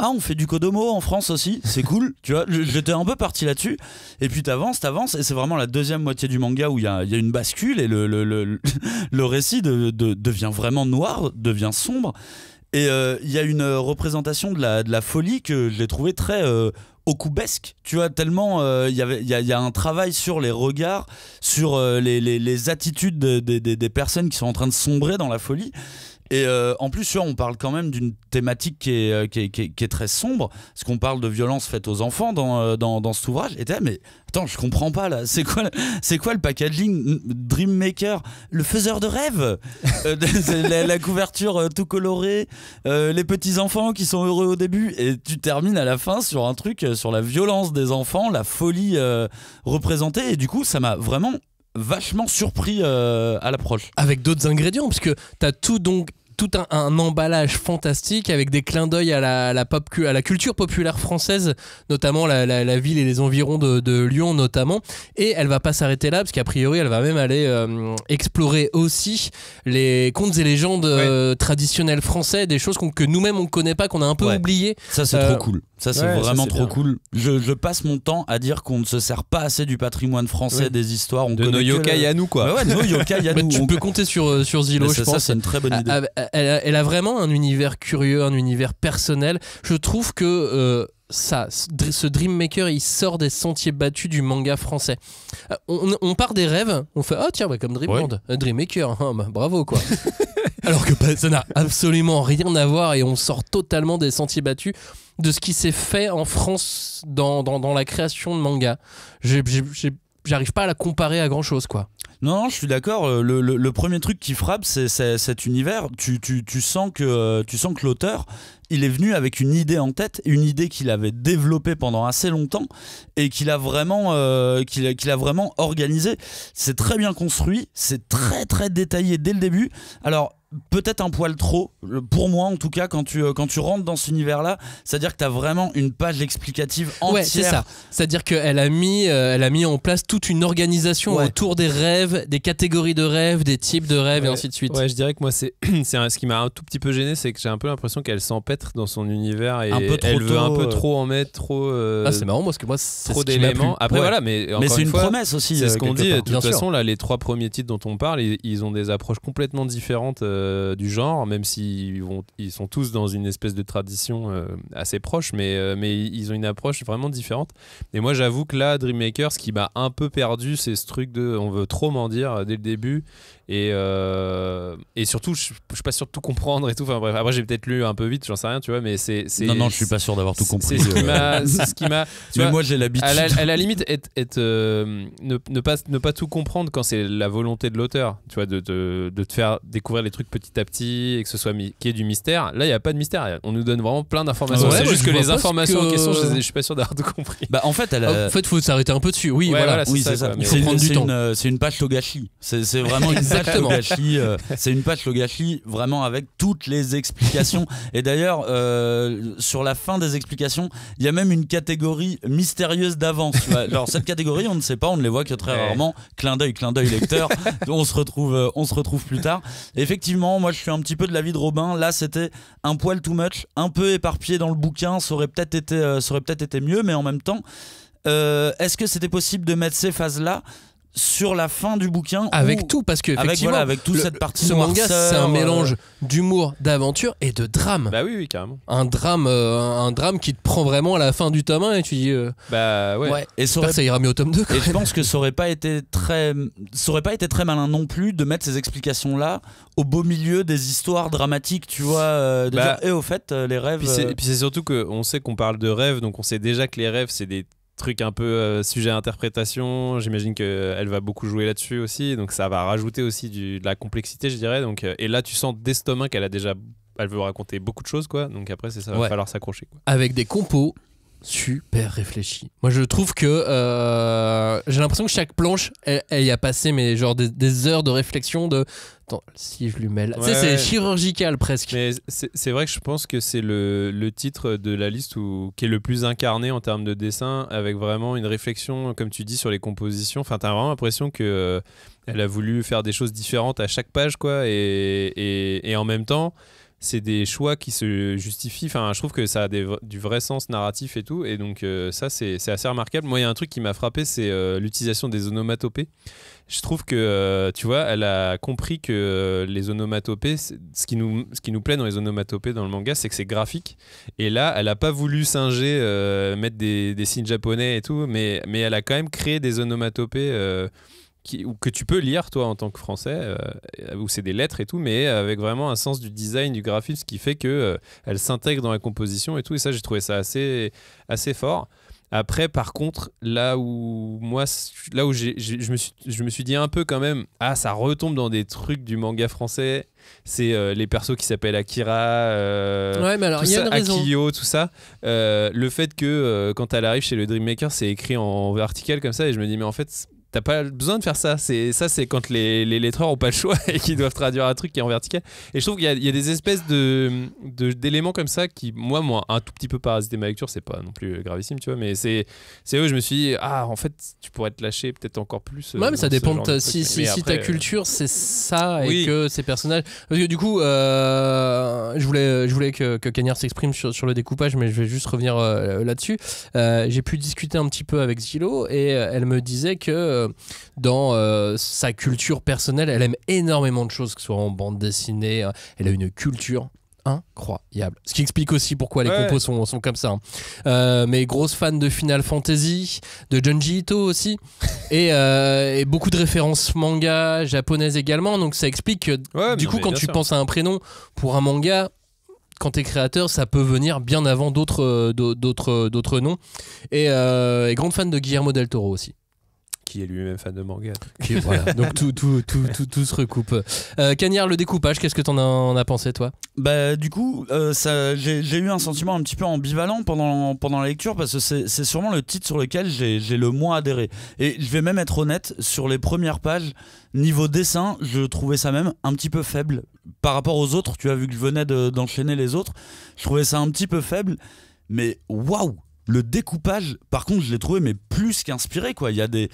On fait du Kodomo en France aussi, c'est cool, tu vois, j'étais un peu parti là-dessus, et puis t'avances, et c'est vraiment la deuxième moitié du manga où il y a une bascule, et le récit devient vraiment noir, devient sombre, et il y a une représentation de la folie que j'ai trouvé très okubesque, tu vois, tellement il y a un travail sur les regards, sur les attitudes des personnes qui sont en train de sombrer dans la folie. Et en plus, tu vois, on parle quand même d'une thématique qui est très sombre, parce qu'on parle de violence faite aux enfants dans cet ouvrage. Et t'es là, mais attends, je comprends pas là. C'est quoi le packaging Dreammaker, le faiseur de rêves, la couverture tout colorée, les petits enfants qui sont heureux au début, et tu termines à la fin sur un truc sur la violence des enfants, la folie représentée. Et du coup, ça m'a vraiment vachement surpris à l'approche. Avec d'autres ingrédients, parce que t'as tout un emballage fantastique avec des clins d'œil à la culture populaire française, notamment la ville et les environs de Lyon notamment. Et elle va pas s'arrêter là, parce qu'a priori elle va même aller explorer aussi les contes et légendes traditionnels français, des choses que nous-mêmes on connaît pas, qu'on a un peu oublié. Ça c'est trop cool. Ça c'est vraiment trop cool. Je passe mon temps à dire qu'on ne se sert pas assez du patrimoine français, des histoires. On de nos yokai à nous, quoi. Ouais, nos yokai à nous. Tu peux compter sur Zillow, je pense. Ça, c'est une très bonne idée. Elle a vraiment un univers curieux, un univers personnel. Je trouve que ce Dreammaker, il sort des sentiers battus du manga français. On part des rêves, on fait tiens, comme Dreamland, Dreammaker, bravo quoi. Alors que ça n'a absolument rien à voir, et on sort totalement des sentiers battus de ce qui s'est fait en France dans la création de manga. J'arrive pas à la comparer à grand chose, quoi. Non, je suis d'accord. Le premier truc qui frappe, c'est cet univers. Tu sens que l'auteur, il est venu avec une idée en tête, une idée qu'il avait développée pendant assez longtemps et qu'il a vraiment organisée. C'est très bien construit, c'est très très détaillé dès le début. Alors peut-être un poil trop, pour moi en tout cas, quand tu rentres dans cet univers-là, c'est-à-dire que tu as vraiment une page explicative entière. Ouais, c'est ça. C'est-à-dire qu'elle a mis en place toute une organisation autour des rêves, des catégories de rêves, des types de rêves et ainsi de suite. Ouais, je dirais que moi, ce qui m'a un tout petit peu gêné, c'est que j'ai un peu l'impression qu'elle s'empêtre dans son univers et elle veut un peu trop en mettre, trop. C'est marrant, parce que moi, c'est trop d'éléments. Après, voilà, mais c'est une fois, promesse aussi. C'est ce qu'on dit. De Bien toute sûr. façon, là, les 3 premiers titres dont on parle, ils ont des approches complètement différentes du genre, même s'ils sont tous dans une espèce de tradition assez proche, mais ils ont une approche vraiment différente. Et moi, j'avoue que là, Dreammaker, ce qui m'a un peu perdu, c'est ce truc de on veut trop m'en dire dès le début, Et surtout, je suis pas sûr de tout comprendre et tout. Enfin bref, après j'ai peut-être lu un peu vite, j'en sais rien, tu vois, mais c'est Non, je suis pas sûr d'avoir tout compris. C'est ce qui m'a. Mais moi j'ai l'habitude. À la limite, ne pas tout comprendre quand c'est la volonté de l'auteur, tu vois, de te faire découvrir les trucs petit à petit et que ce soit qu'il y ait du mystère. Là, il y a pas de mystère. On nous donne vraiment plein d'informations. C'est juste que les informations en question, je suis pas sûr d'avoir tout compris. Bah en fait, faut s'arrêter un peu dessus. Oui, voilà. C'est ça. Il faut prendre du temps. C'est une page Togashi. C'est vraiment une page Togashi. C'est une page Togashi vraiment avec toutes les explications. Et d'ailleurs, sur la fin des explications, il y a même une catégorie mystérieuse d'avance. Genre cette catégorie, on ne sait pas, on ne les voit que très rarement. Clin d'œil lecteur. On se retrouve plus tard. Et effectivement, moi je suis un petit peu de l'avis de Robin. Là, c'était un poil too much, un peu éparpillé dans le bouquin. Ça aurait peut-être été mieux, mais en même temps, est-ce que c'était possible de mettre ces phases-là sur la fin du bouquin avec tout, parce que effectivement avec toute cette partie ce manga, c'est un mélange d'humour, d'aventure et de drame. Bah oui, carrément. Un drame qui te prend vraiment à la fin du tome 1 et tu dis bah ouais. Et ça ira mieux au tome 2 et je pense que ça aurait pas été très malin non plus de mettre ces explications là au beau milieu des histoires dramatiques, tu vois, de dire au fait les rêves. Et puis c'est surtout qu'on sait qu'on parle de rêves, donc on sait déjà que les rêves c'est des truc un peu sujet à interprétation. J'imagine qu'elle va beaucoup jouer là-dessus aussi, donc ça va rajouter aussi de la complexité, je dirais. Donc, et là tu sens dès ce tome 1 elle veut raconter beaucoup de choses, quoi. Donc après ça va falloir s'accrocher, quoi. Avec des compos super réfléchis. Moi je trouve que j'ai l'impression que chaque planche elle y a passé mais genre des heures de réflexion de... Attends, si je lui mêle... Tu sais, c'est chirurgical presque. Mais c'est vrai que je pense que c'est le titre de la liste qui est le plus incarné en termes de dessin, avec vraiment une réflexion, comme tu dis, sur les compositions. Enfin, t'as vraiment l'impression que elle a voulu faire des choses différentes à chaque page, quoi, et en même temps c'est des choix qui se justifient. Enfin, je trouve que ça a du vrai sens narratif et tout, et donc ça c'est assez remarquable. Moi il y a un truc qui m'a frappé, c'est l'utilisation des onomatopées. Je trouve que tu vois, elle a compris que les onomatopées, ce qui nous plaît dans les onomatopées dans le manga, c'est que c'est graphique, et là elle a pas voulu singer, mettre des signes japonais et tout, mais elle a quand même créé des onomatopées que tu peux lire toi en tant que français, où c'est des lettres et tout, mais avec vraiment un sens du design, du graphisme, ce qui fait que elle s'intègre dans la composition et tout, et ça j'ai trouvé ça assez fort. Après par contre, là où je me suis dit un peu quand même, ça retombe dans des trucs du manga français, c'est les persos qui s'appellent Akira, mais alors il y a une raison. Akiyo, tout ça, le fait que quand elle arrive chez le Dream Maker, c'est écrit en vertical comme ça, et je me dis mais en fait t'as pas besoin de faire ça. C'est quand les lettreurs ont pas le choix et qu'ils doivent traduire un truc qui est en vertical. Et je trouve qu'il y a des espèces d'éléments comme ça qui, moi, un tout petit peu parasité ma lecture. C'est pas non plus gravissime, tu vois. Mais c'est où je me suis dit, en fait, tu pourrais te lâcher peut-être encore plus. Ouais, mais ça dépend de si ta culture, c'est ça, et que ces personnages. Parce que du coup, je voulais que Cagnard s'exprime sur le découpage, mais je vais juste revenir là-dessus. J'ai pu discuter un petit peu avec Zilo, et elle me disait que dans sa culture personnelle, elle aime énormément de choses, que ce soit en bande dessinée, elle a une culture incroyable, ce qui explique aussi pourquoi les compos sont comme ça, mais grosse fan de Final Fantasy, de Junji Ito aussi, et beaucoup de références manga japonaises également, donc ça explique que du coup quand tu penses à un prénom pour un manga, quand t'es créateur, ça peut venir bien avant d'autres noms, et grande fan de Guillermo del Toro aussi, qui est lui-même fan de manga. Voilà, donc tout se recoupe. Cagnard, le découpage, qu'est-ce que t'en as pensé, toi ? Bah du coup, j'ai eu un sentiment un petit peu ambivalent pendant la lecture, parce que c'est sûrement le titre sur lequel j'ai le moins adhéré. Et je vais même être honnête, sur les premières pages, niveau dessin, je trouvais ça même un petit peu faible par rapport aux autres. Tu as vu que je venais d'enchaîner les autres, je trouvais ça un petit peu faible, mais waouh! Le découpage, par contre, je l'ai trouvé mais plus qu'inspiré, quoi. Il y a des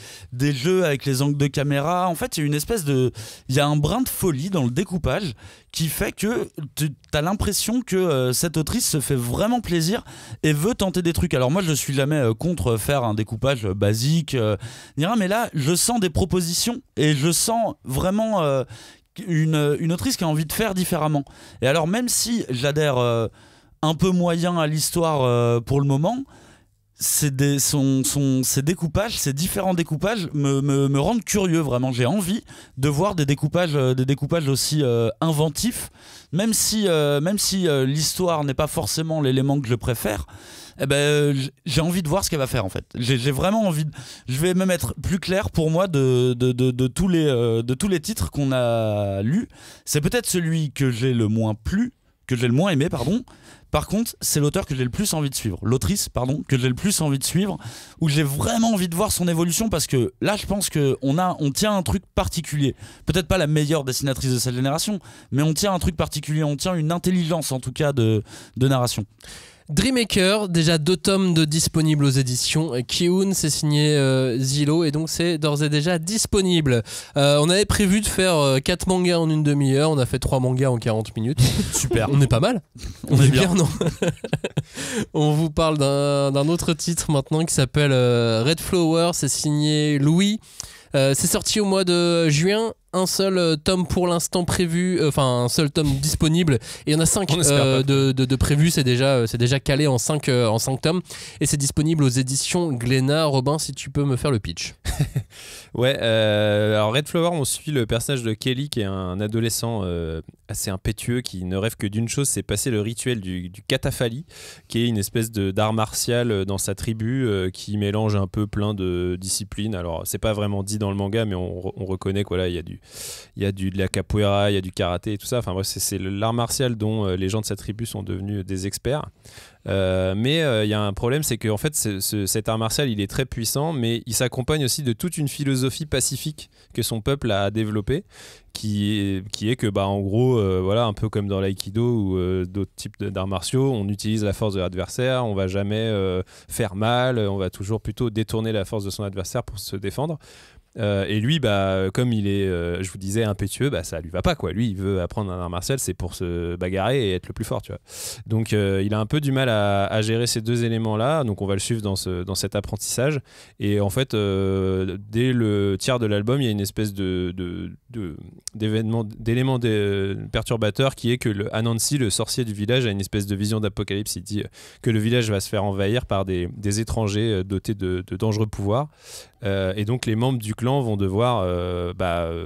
jeux avec les angles de caméra. En fait, il y a une espèce il y a un brin de folie dans le découpage qui fait que t'as l'impression que cette autrice se fait vraiment plaisir et veut tenter des trucs. Alors moi, je suis jamais contre faire un découpage basique, mais là, je sens des propositions et je sens vraiment une autrice qui a envie de faire différemment. Et alors, même si j'adhère un peu moyen à l'histoire pour le moment, ces découpages, ces différents découpages me rendent curieux vraiment. J'ai envie de voir des découpages aussi inventifs, même si l'histoire n'est pas forcément l'élément que je préfère. Eh ben, j'ai envie de voir ce qu'elle va faire en fait. J'ai vraiment envie. Je vais même être plus clair pour moi de tous les titres qu'on a lus. C'est peut-être celui que j'ai le moins aimé, pardon. Par contre, c'est l'auteur que j'ai le plus envie de suivre. L'autrice, pardon, que j'ai le plus envie de suivre, où j'ai vraiment envie de voir son évolution, parce que là, je pense qu'on tient un truc particulier. Peut-être pas la meilleure dessinatrice de cette génération, mais on tient un truc particulier, on tient une intelligence en tout cas de narration. Dreammaker, déjà 2 tomes de disponibles aux éditions Kiun, c'est signé Zilo et donc c'est d'ores et déjà disponible. On avait prévu de faire 4 mangas en une demi-heure, on a fait 3 mangas en 40 minutes. Super, on est pas mal. On est bien, non? On vous parle d'un autre titre maintenant qui s'appelle Red Flower, c'est signé Louis. C'est sorti au mois de juin. Un seul tome pour l'instant prévu, un seul tome disponible, et il y en a 5 de prévus, c'est déjà calé en 5 tomes, et c'est disponible aux éditions Glénat. Robin, si tu peux me faire le pitch. Ouais, alors Red Flower, on suit le personnage de Kelly, qui est un adolescent assez impétueux, qui ne rêve que d'une chose, c'est passer le rituel du Katafali, qui est une espèce d'art martial dans sa tribu, qui mélange un peu plein de disciplines. Alors c'est pas vraiment dit dans le manga, mais on reconnaît qu'il y a de la capoeira, il y a du karaté et tout ça. Enfin bref, c'est l'art martial dont les gens de sa tribu sont devenus des experts. Mais il y a un problème, c'est qu'en fait cet art martial il est très puissant, mais il s'accompagne aussi de toute une philosophie pacifique que son peuple a développée, qui est que en gros voilà, un peu comme dans l'aïkido ou d'autres types d'arts martiaux, on utilise la force de l'adversaire, on va jamais faire mal, on va toujours plutôt détourner la force de son adversaire pour se défendre. Et lui, comme il est, je vous disais, impétueux, ça lui va pas, quoi. Lui, il veut apprendre un art martial, c'est pour se bagarrer et être le plus fort, tu vois. Donc, il a un peu du mal à gérer ces 2 éléments-là. Donc, on va le suivre dans cet apprentissage. Et en fait, dès le tiers de l'album, il y a une espèce d'élément perturbateur qui est que Anansi, le sorcier du village, a une espèce de vision d'apocalypse. Il dit que le village va se faire envahir par des étrangers dotés de dangereux pouvoirs. Et donc les membres du clan vont devoir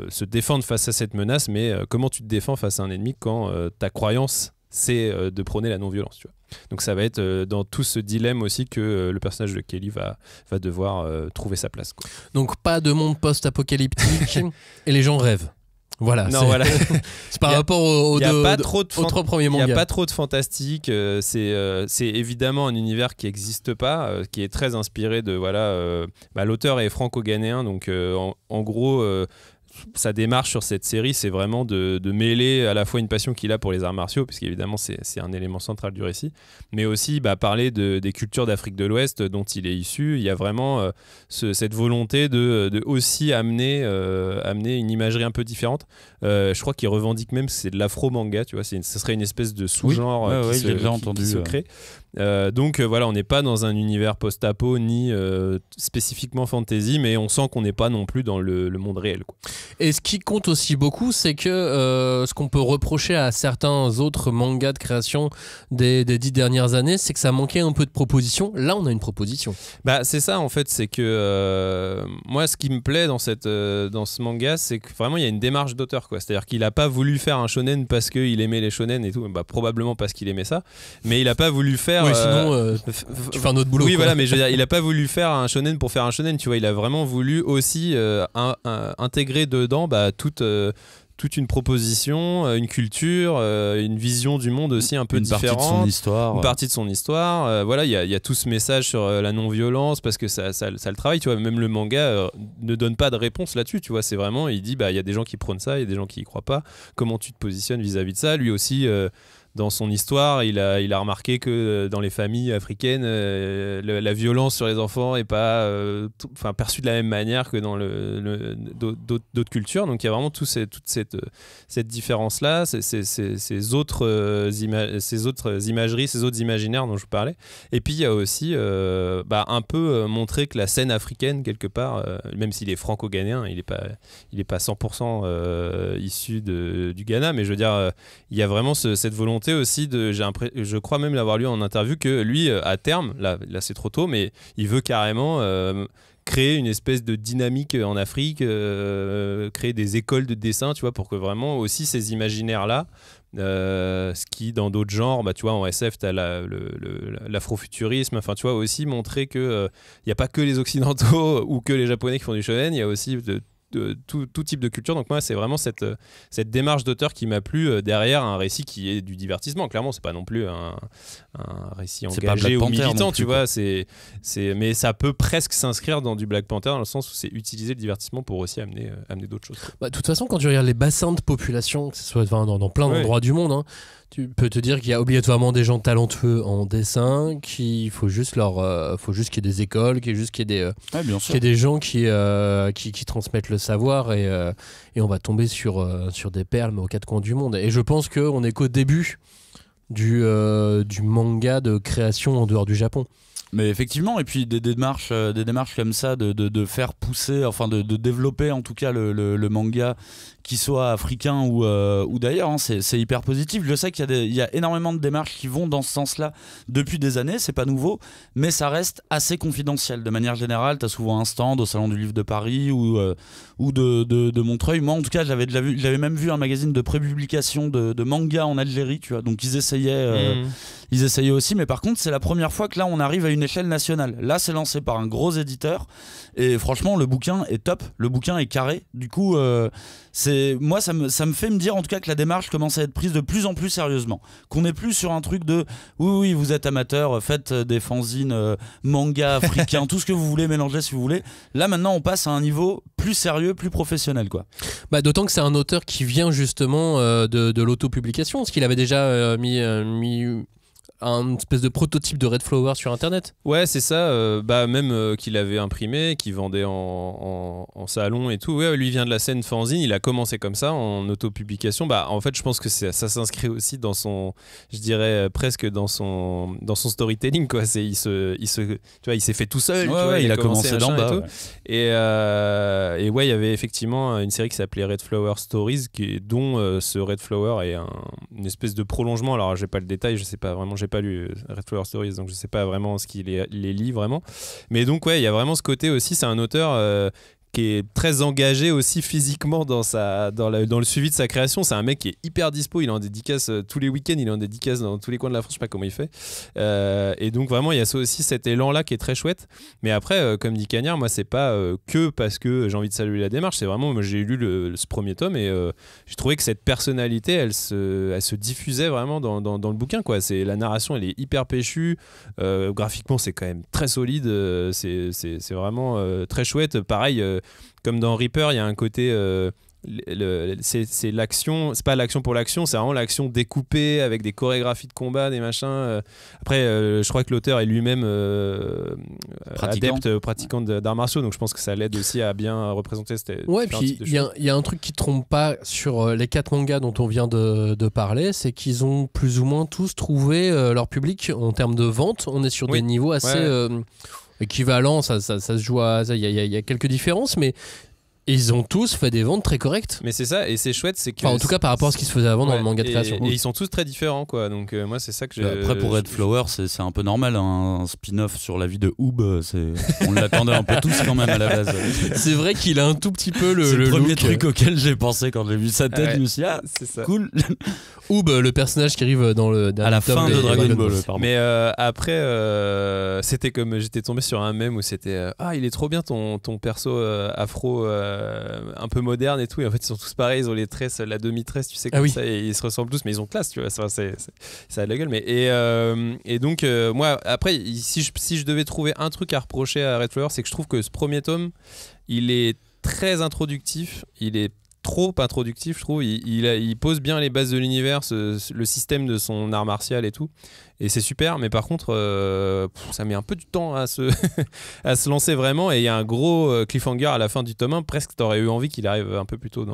se défendre face à cette menace, mais comment tu te défends face à un ennemi quand ta croyance c'est de prôner la non-violence, tu vois. Donc ça va être dans tout ce dilemme aussi que le personnage de Kelly va devoir trouver sa place, quoi. Donc pas de monde post-apocalyptique et les gens rêvent. Voilà, c'est par rapport aux 3 premiers mangas. Il n'y a pas trop de fantastique. C'est évidemment un univers qui n'existe pas, qui est très inspiré de l'auteur est franco-ghanéen, donc en gros sa démarche sur cette série, c'est vraiment de mêler à la fois une passion qu'il a pour les arts martiaux, puisqu'évidemment c'est un élément central du récit, mais aussi parler des cultures d'Afrique de l'Ouest dont il est issu. Il y a vraiment cette volonté de aussi amener une imagerie un peu différente. Je crois qu'il revendique même que c'est de l'afro-manga, tu vois, ce serait une espèce de sous-genre qui se crée. Donc voilà, on n'est pas dans un univers post-apo ni spécifiquement fantasy, mais on sent qu'on n'est pas non plus dans le monde réel, quoi. Et ce qui compte aussi beaucoup, c'est que ce qu'on peut reprocher à certains autres mangas de création des 10 dernières années, c'est que ça manquait un peu de proposition. Là, on a une proposition. C'est ça en fait, c'est que moi, ce qui me plaît dans ce manga, c'est que vraiment il y a une démarche d'auteur, quoi. C'est-à-dire qu'il n'a pas voulu faire un shonen parce qu'il aimait les shonen et tout, probablement parce qu'il aimait ça, mais il n'a pas voulu faire. Oui, sinon tu fais un autre boulot. Oui, quoi. voilà, mais je veux dire, il n'a pas voulu faire un shonen pour faire un shonen, tu vois. Il a vraiment voulu aussi intégrer dedans toute une proposition, une culture, une vision du monde aussi un peu différente. Une partie de son histoire. Voilà, il y a tout ce message sur la non-violence, parce que ça le travaille, tu vois. Même le manga ne donne pas de réponse là-dessus, tu vois. C'est vraiment, il dit, il y a des gens qui prônent ça, il y a des gens qui y croient pas. Comment tu te positionnes vis-à-vis de ça? Lui aussi... dans son histoire, il a remarqué que dans les familles africaines, la violence sur les enfants n'est pas perçue de la même manière que dans d'autres cultures. Donc il y a vraiment toute cette différence-là, ces autres imageries, ces autres imaginaires dont je vous parlais. Et puis il y a aussi un peu montré que la scène africaine, quelque part, même s'il est franco-ghanéen, il est pas 100% issu du Ghana, mais je veux dire, il y a vraiment cette volonté volonté aussi je crois même l'avoir lu en interview, que lui, à terme, là c'est trop tôt, mais il veut carrément créer une espèce de dynamique en Afrique, créer des écoles de dessin, tu vois, pour que vraiment aussi ces imaginaires-là, ce qui dans d'autres genres, tu vois, en SF t'as l'afrofuturisme, enfin tu vois, aussi montrer que il n'y a pas que les occidentaux ou que les japonais qui font du shonen, il y a aussi tout type de culture. Donc moi c'est vraiment cette démarche d'auteur qui m'a plu, derrière un récit qui est du divertissement. Clairement c'est pas non plus un récit engagé ou militant, tu vois, mais ça peut presque s'inscrire dans du Black Panther, dans le sens où c'est utiliser le divertissement pour aussi amener d'autres choses. De toute façon, quand tu regardes les bassins de population, que ce soit dans plein d'endroits du monde, hein, tu peux te dire qu'il y a obligatoirement des gens talentueux en dessin, qu'il faut juste qu'il y ait des écoles, qu'il y ait des gens qui transmettent le savoir, et on va tomber sur des perles, mais aux quatre coins du monde. Et je pense qu'on n'est qu'au début du manga de création en dehors du Japon. Mais effectivement, et puis des démarches comme ça de faire pousser, enfin de développer en tout cas le manga, qui soit africain ou d'ailleurs, hein, c'est hyper positif. Je sais qu'il y a énormément de démarches qui vont dans ce sens-là depuis des années, c'est pas nouveau, mais ça reste assez confidentiel. De manière générale, t'as souvent un stand au Salon du Livre de Paris ou de Montreuil. Moi, en tout cas, j'avais même vu un magazine de prépublication de manga en Algérie, tu vois. Donc ils essayaient aussi, mais par contre, c'est la première fois que là, on arrive à une échelle nationale. Là, c'est lancé par un gros éditeur, et franchement, le bouquin est top, le bouquin est carré. Du coup, moi, ça me fait me dire en tout cas que la démarche commence à être prise de plus en plus sérieusement. Qu'on n'est plus sur un truc de oui, vous êtes amateur, faites des fanzines, manga africains, tout ce que vous voulez, mélangez si vous voulez. Là, maintenant, on passe à un niveau plus sérieux, plus professionnel, quoi. D'autant que c'est un auteur qui vient justement de l'autopublication, parce qu'il avait déjà mis un espèce de prototype de Red Flower sur internet. Ouais, c'est ça, même qu'il avait imprimé, qu'il vendait en salon et tout. Ouais, lui vient de la scène fanzine, il a commencé comme ça en autopublication. En fait, je pense que ça s'inscrit aussi dans son, je dirais presque dans son storytelling, quoi. Tu vois, il s'est fait tout seul, tu vois, il a commencé d'en bas. Et ouais, il y avait effectivement une série qui s'appelait Red Flower Stories, dont ce Red Flower est une espèce de prolongement. Alors, j'ai pas le détail, je sais pas vraiment, j'ai pas lu Red Flower Stories, donc je sais pas vraiment ce qu'il les lit vraiment. Mais donc ouais, il y a vraiment ce côté aussi, c'est un auteur qui est très engagé aussi physiquement dans le suivi de sa création. C'est un mec qui est hyper dispo, il est en dédicace tous les week-ends, il est en dédicace dans tous les coins de la France, je sais pas comment il fait. Et donc vraiment, il y a ça aussi, cet élan-là qui est très chouette. Mais après, comme dit Cagnard, moi, c'est pas que parce que j'ai envie de saluer la démarche, c'est vraiment, moi, j'ai lu ce premier tome et j'ai trouvé que cette personnalité, elle se diffusait vraiment dans le bouquin, quoi. La narration, elle est hyper péchue. Graphiquement, c'est quand même très solide. C'est vraiment très chouette. Pareil, comme dans Reaper, il y a un côté c'est l'action, c'est pas l'action pour l'action, c'est vraiment l'action découpée avec des chorégraphies de combat, des machins. Après, je crois que l'auteur est lui-même pratiquant d'arts martiaux, donc je pense que ça l'aide aussi à bien représenter cette. Ouais, puis il y a un truc qui trompe pas sur les 4 mangas dont on vient de parler, c'est qu'ils ont plus ou moins tous trouvé leur public en termes de vente. On est sur des niveaux assez équivalents, ça se joue à. Il y a quelques différences, mais. Ils ont tous fait des ventes très correctes. Mais c'est ça, et c'est chouette, c'est que. En tout cas, par rapport à ce qui se faisait avant dans le manga de création. Et ils sont tous très différents, quoi. Donc, moi, c'est ça que j'ai. Après, pour Red Flower, c'est un peu normal. Un spin-off sur la vie de Oob, on l'attendait un peu tous quand même à la base. C'est vrai qu'il a un tout petit peu le premier look. truc auquel j'ai pensé quand j'ai vu sa tête. Je me suis dit, c'est ça. Cool. Oob, le personnage qui arrive dans le à la fin de Dragon Ball. Mais après, c'était comme j'étais tombé sur un mème où c'était il est trop bien ton perso afro un peu moderne et tout, et en fait ils sont tous pareils, ils ont les tresses, la demi-tresse, tu sais, comme ça, et ils se ressemblent tous, mais ils ont classe, tu vois, ça a de la gueule. Mais et donc moi après, si je devais trouver un truc à reprocher à Red Flower, c'est que je trouve que ce premier tome, il est très introductif, il est trop introductif, je trouve. Il pose bien les bases de l'univers, le système de son art martial et tout, et c'est super. Mais par contre, ça met un peu du temps à se lancer vraiment, et il y a un gros cliffhanger à la fin du tome 1. Presque t'aurais eu envie qu'il arrive un peu plus tôt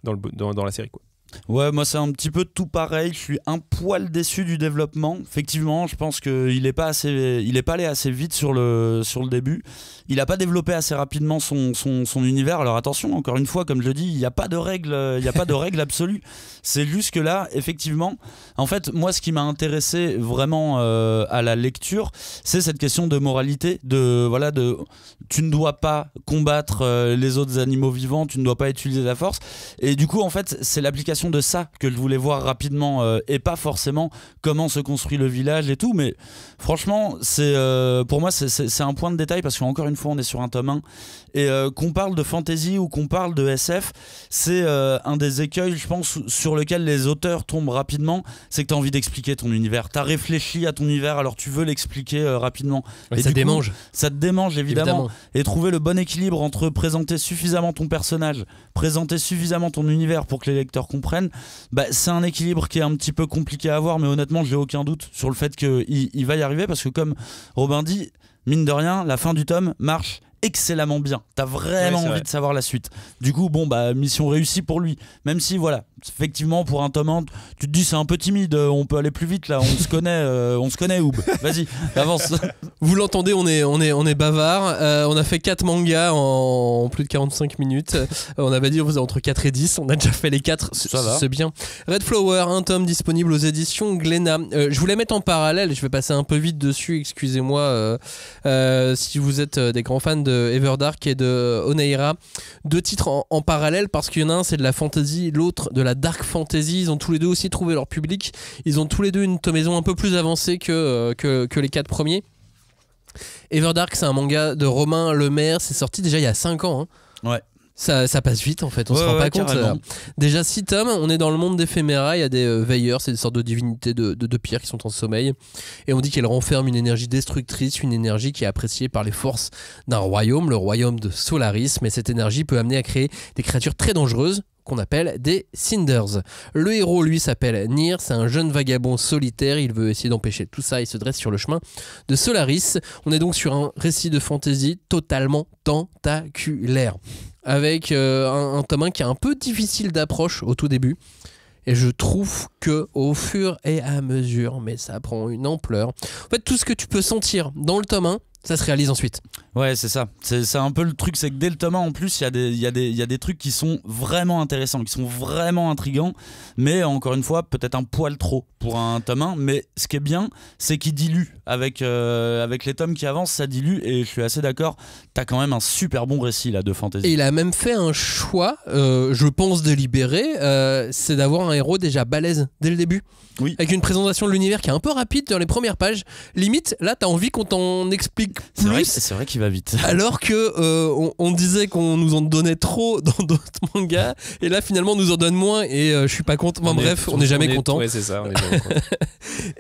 dans la série, quoi. Ouais, moi c'est un petit peu tout pareil. Je suis un poil déçu du développement. Effectivement, je pense qu'il n'est pas allé assez vite sur le début. Il n'a pas développé assez rapidement son univers. Alors attention, encore une fois, comme je le dis, il n'y a pas de règle absolue. C'est juste que là, effectivement, en fait, moi ce qui m'a intéressé vraiment à la lecture, c'est cette question de moralité, tu ne dois pas combattre les autres animaux vivants, tu ne dois pas utiliser la force. Et du coup, en fait, c'est l'application de ça que je voulais voir rapidement et pas forcément comment se construit le village et tout. Mais franchement, pour moi, c'est un point de détail parce qu'encore une fois, on est sur un tome 1 et qu'on parle de fantasy ou qu'on parle de SF, c'est un des écueils, je pense, sur lequel les auteurs tombent rapidement. C'est que tu as envie d'expliquer ton univers. Tu as réfléchi à ton univers, alors tu veux l'expliquer rapidement. Ouais, et ça démange. Ça te démange, évidemment. Et trouver le bon équilibre entre présenter suffisamment ton personnage, présenter suffisamment ton univers pour que les lecteurs comprennent, c'est un équilibre qui est un petit peu compliqué à avoir, mais honnêtement, j'ai aucun doute sur le fait qu'il va y arriver parce que, comme Robin dit, mine de rien, la fin du tome marche excellemment bien. T'as vraiment envie de savoir la suite. Du coup, mission réussie pour lui. Même si, voilà, effectivement, pour un tome 1, tu te dis c'est un peu timide, on peut aller plus vite là, on se connaît, Oub. Vas-y, avance. Vous l'entendez, on est bavard. On a fait 4 mangas en plus de 45 minutes. On avait dit on faisait entre 4 et 10. On a déjà fait les 4. C'est bien. Red Flower, un tome disponible aux éditions Glénat. Je voulais mettre en parallèle, je vais passer un peu vite dessus, excusez-moi. Si vous êtes des grands fans de Everdark et de Oneira, 2 titres en parallèle parce qu'il y en a un c'est de la fantasy, l'autre de la dark fantasy. Ils ont tous les deux aussi trouvé leur public. Ils ont tous les deux une tomaison un peu plus avancée que les 4 premiers. Everdark, c'est un manga de Romain Lemaire, c'est sorti déjà il y a 5 ans. Hein. Ouais. Ça passe vite en fait, on se rend pas compte. Déjà 6 tomes, on est dans le monde d'éphéméra, il y a des veilleurs, c'est des sortes de divinités de pierre qui sont en sommeil. Et on dit qu'elles renferment une énergie destructrice, une énergie qui est appréciée par les forces d'un royaume, le royaume de Solaris. Mais cette énergie peut amener à créer des créatures très dangereuses qu'on appelle des Cinders. Le héros, lui, s'appelle Nier, c'est un jeune vagabond solitaire, il veut essayer d'empêcher tout ça, il se dresse sur le chemin de Solaris. On est donc sur un récit de fantasy totalement tentaculaire, avec un tome 1 qui est un peu difficile d'approche au tout début. Et je trouve que au fur et à mesure, mais ça prend une ampleur. En fait, tout ce que tu peux sentir dans le tome 1, ça se réalise ensuite. Ouais, c'est ça. C'est un peu le truc, c'est que dès le tome 1, en plus, il y a des trucs qui sont vraiment intéressants, qui sont vraiment intrigants, mais encore une fois, peut-être un poil trop pour un tome 1. Mais ce qui est bien, c'est qu'il dilue. Avec les tomes qui avancent, ça dilue, et je suis assez d'accord. T'as quand même un super bon récit là de fantasy. Et il a même fait un choix, je pense délibéré, c'est d'avoir un héros déjà balèze dès le début. Oui. Avec une présentation de l'univers qui est un peu rapide dans les premières pages. Limite, là, t'as envie qu'on t'en explique plus. C'est vrai qu'il va vite. Alors que on disait qu'on nous en donnait trop dans d'autres mangas, et là, finalement, on nous en donne moins, et je suis pas content. On n'est jamais content. Ouais, c'est ça. On est jamais content.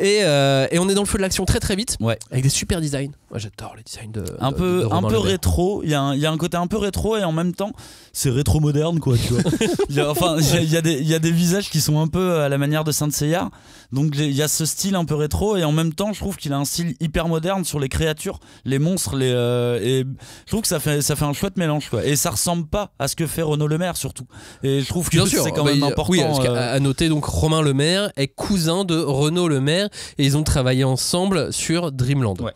Et on est dans le feu de l'action très très vite, ouais. Avec des super designs. Moi, j'adore les designs de un peu rétro. Il y a un côté un peu rétro, et en même temps, c'est rétro moderne, quoi. Tu vois. il y a des visages qui sont un peu à la manière de Saint Seiya. Donc il y a ce style un peu rétro, et en même temps je trouve qu'il a un style hyper moderne sur les créatures, les monstres, et je trouve que ça fait un chouette mélange, quoi. Et ça ressemble pas à ce que fait Renaud Lemaire surtout. Et je trouve que c'est quand même important. Oui, parce qu'à noter, donc Romain Lemaire est cousin de Renaud Lemaire, et ils ont travaillé ensemble sur Dreamland. Ouais.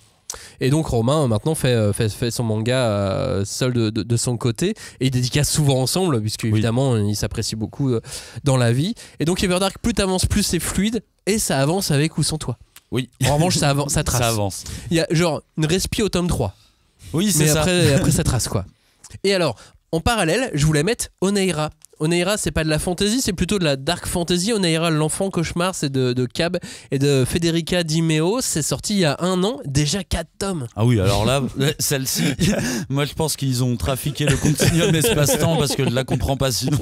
Et donc Romain maintenant fait son manga seul de son côté, et ils dédicacent souvent ensemble puisque évidemment ils s'apprécient beaucoup dans la vie. Et donc Everdark, plus t'avances, plus c'est fluide, et ça avance avec ou sans toi. Oui. En revanche, ça trace. Ça avance. Il y a genre une respi au tome 3. Oui, c'est mais ça. Après ça trace, quoi. Et alors, en parallèle, je voulais mettre Oneira. Oneira, c'est pas de la fantasy, c'est plutôt de la dark fantasy. Oneira, l'enfant cauchemar, c'est de Cab et de Federica Di Meo. C'est sorti il y a 1 an, déjà 4 tomes. Ah oui, alors là, celle-ci, moi je pense qu'ils ont trafiqué le continuum espace-temps parce que je la comprends pas sinon.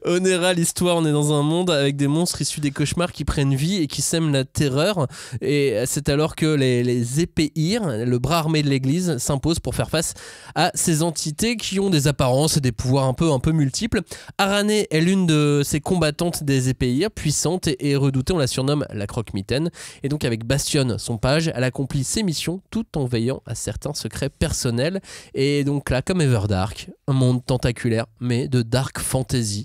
Oneira, l'histoire, on est dans un monde avec des monstres issus des cauchemars qui prennent vie et qui sèment la terreur. Et c'est alors que les épéirs, le bras armé de l'église, s'imposent pour faire face à ces entités qui ont des apparences et des pouvoirs un peu multiples. Arane est l'une de ces combattantes des épéirs, puissante et redoutée, on la surnomme la croque-mitaine. Et donc avec Bastion, son page, elle accomplit ses missions tout en veillant à certains secrets personnels. Et donc là, comme Everdark, un monde tentaculaire, mais de dark fantasy.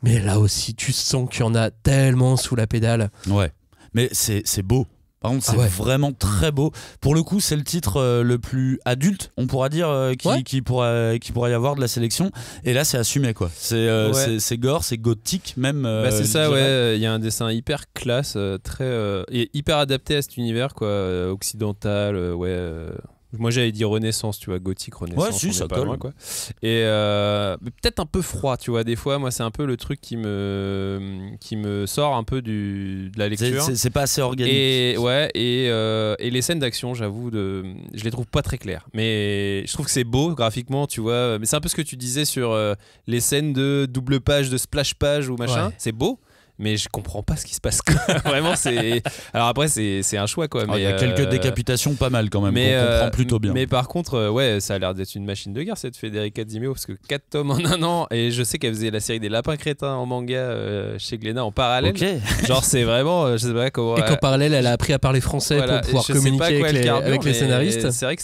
Mais là aussi, tu sens qu'il y en a tellement sous la pédale. Ouais, mais c'est beau. Par contre, c'est vraiment très beau. Pour le coup, c'est le titre le plus adulte, on pourra dire, qui pourra y avoir de la sélection. Et là, c'est assumé, quoi. C'est gore, c'est gothique même. C'est ça, ouais. Il y a un dessin hyper classe, et hyper adapté à cet univers, quoi, occidental, Moi j'avais dit Renaissance, tu vois, gothique, Renaissance. Ouais, si, ça pas colle. loin, quoi. Et mais peut-être un peu froid, tu vois. Des fois, moi, c'est un peu le truc qui me sort un peu de la lecture. C'est pas assez organique. Et les scènes d'action, j'avoue, je les trouve pas très claires. Mais je trouve que c'est beau graphiquement, tu vois. Mais c'est un peu ce que tu disais sur les scènes de double page, de splash page ou machin. Ouais. C'est beau. Mais je comprends pas ce qui se passe. Vraiment, c'est. Alors après, c'est un choix, quoi. Il y a quelques décapitations pas mal quand même. On comprend plutôt bien. Mais par contre, ça a l'air d'être une machine de guerre cette Federica Di Meo, parce que 4 tomes en un an, et je sais qu'elle faisait la série des Lapins Crétins en manga chez Glénat en parallèle. Okay. Genre, c'est vraiment, je sais pas comment. Et qu'en parallèle, elle a appris à parler français pour pouvoir communiquer avec les scénaristes. C'est vrai que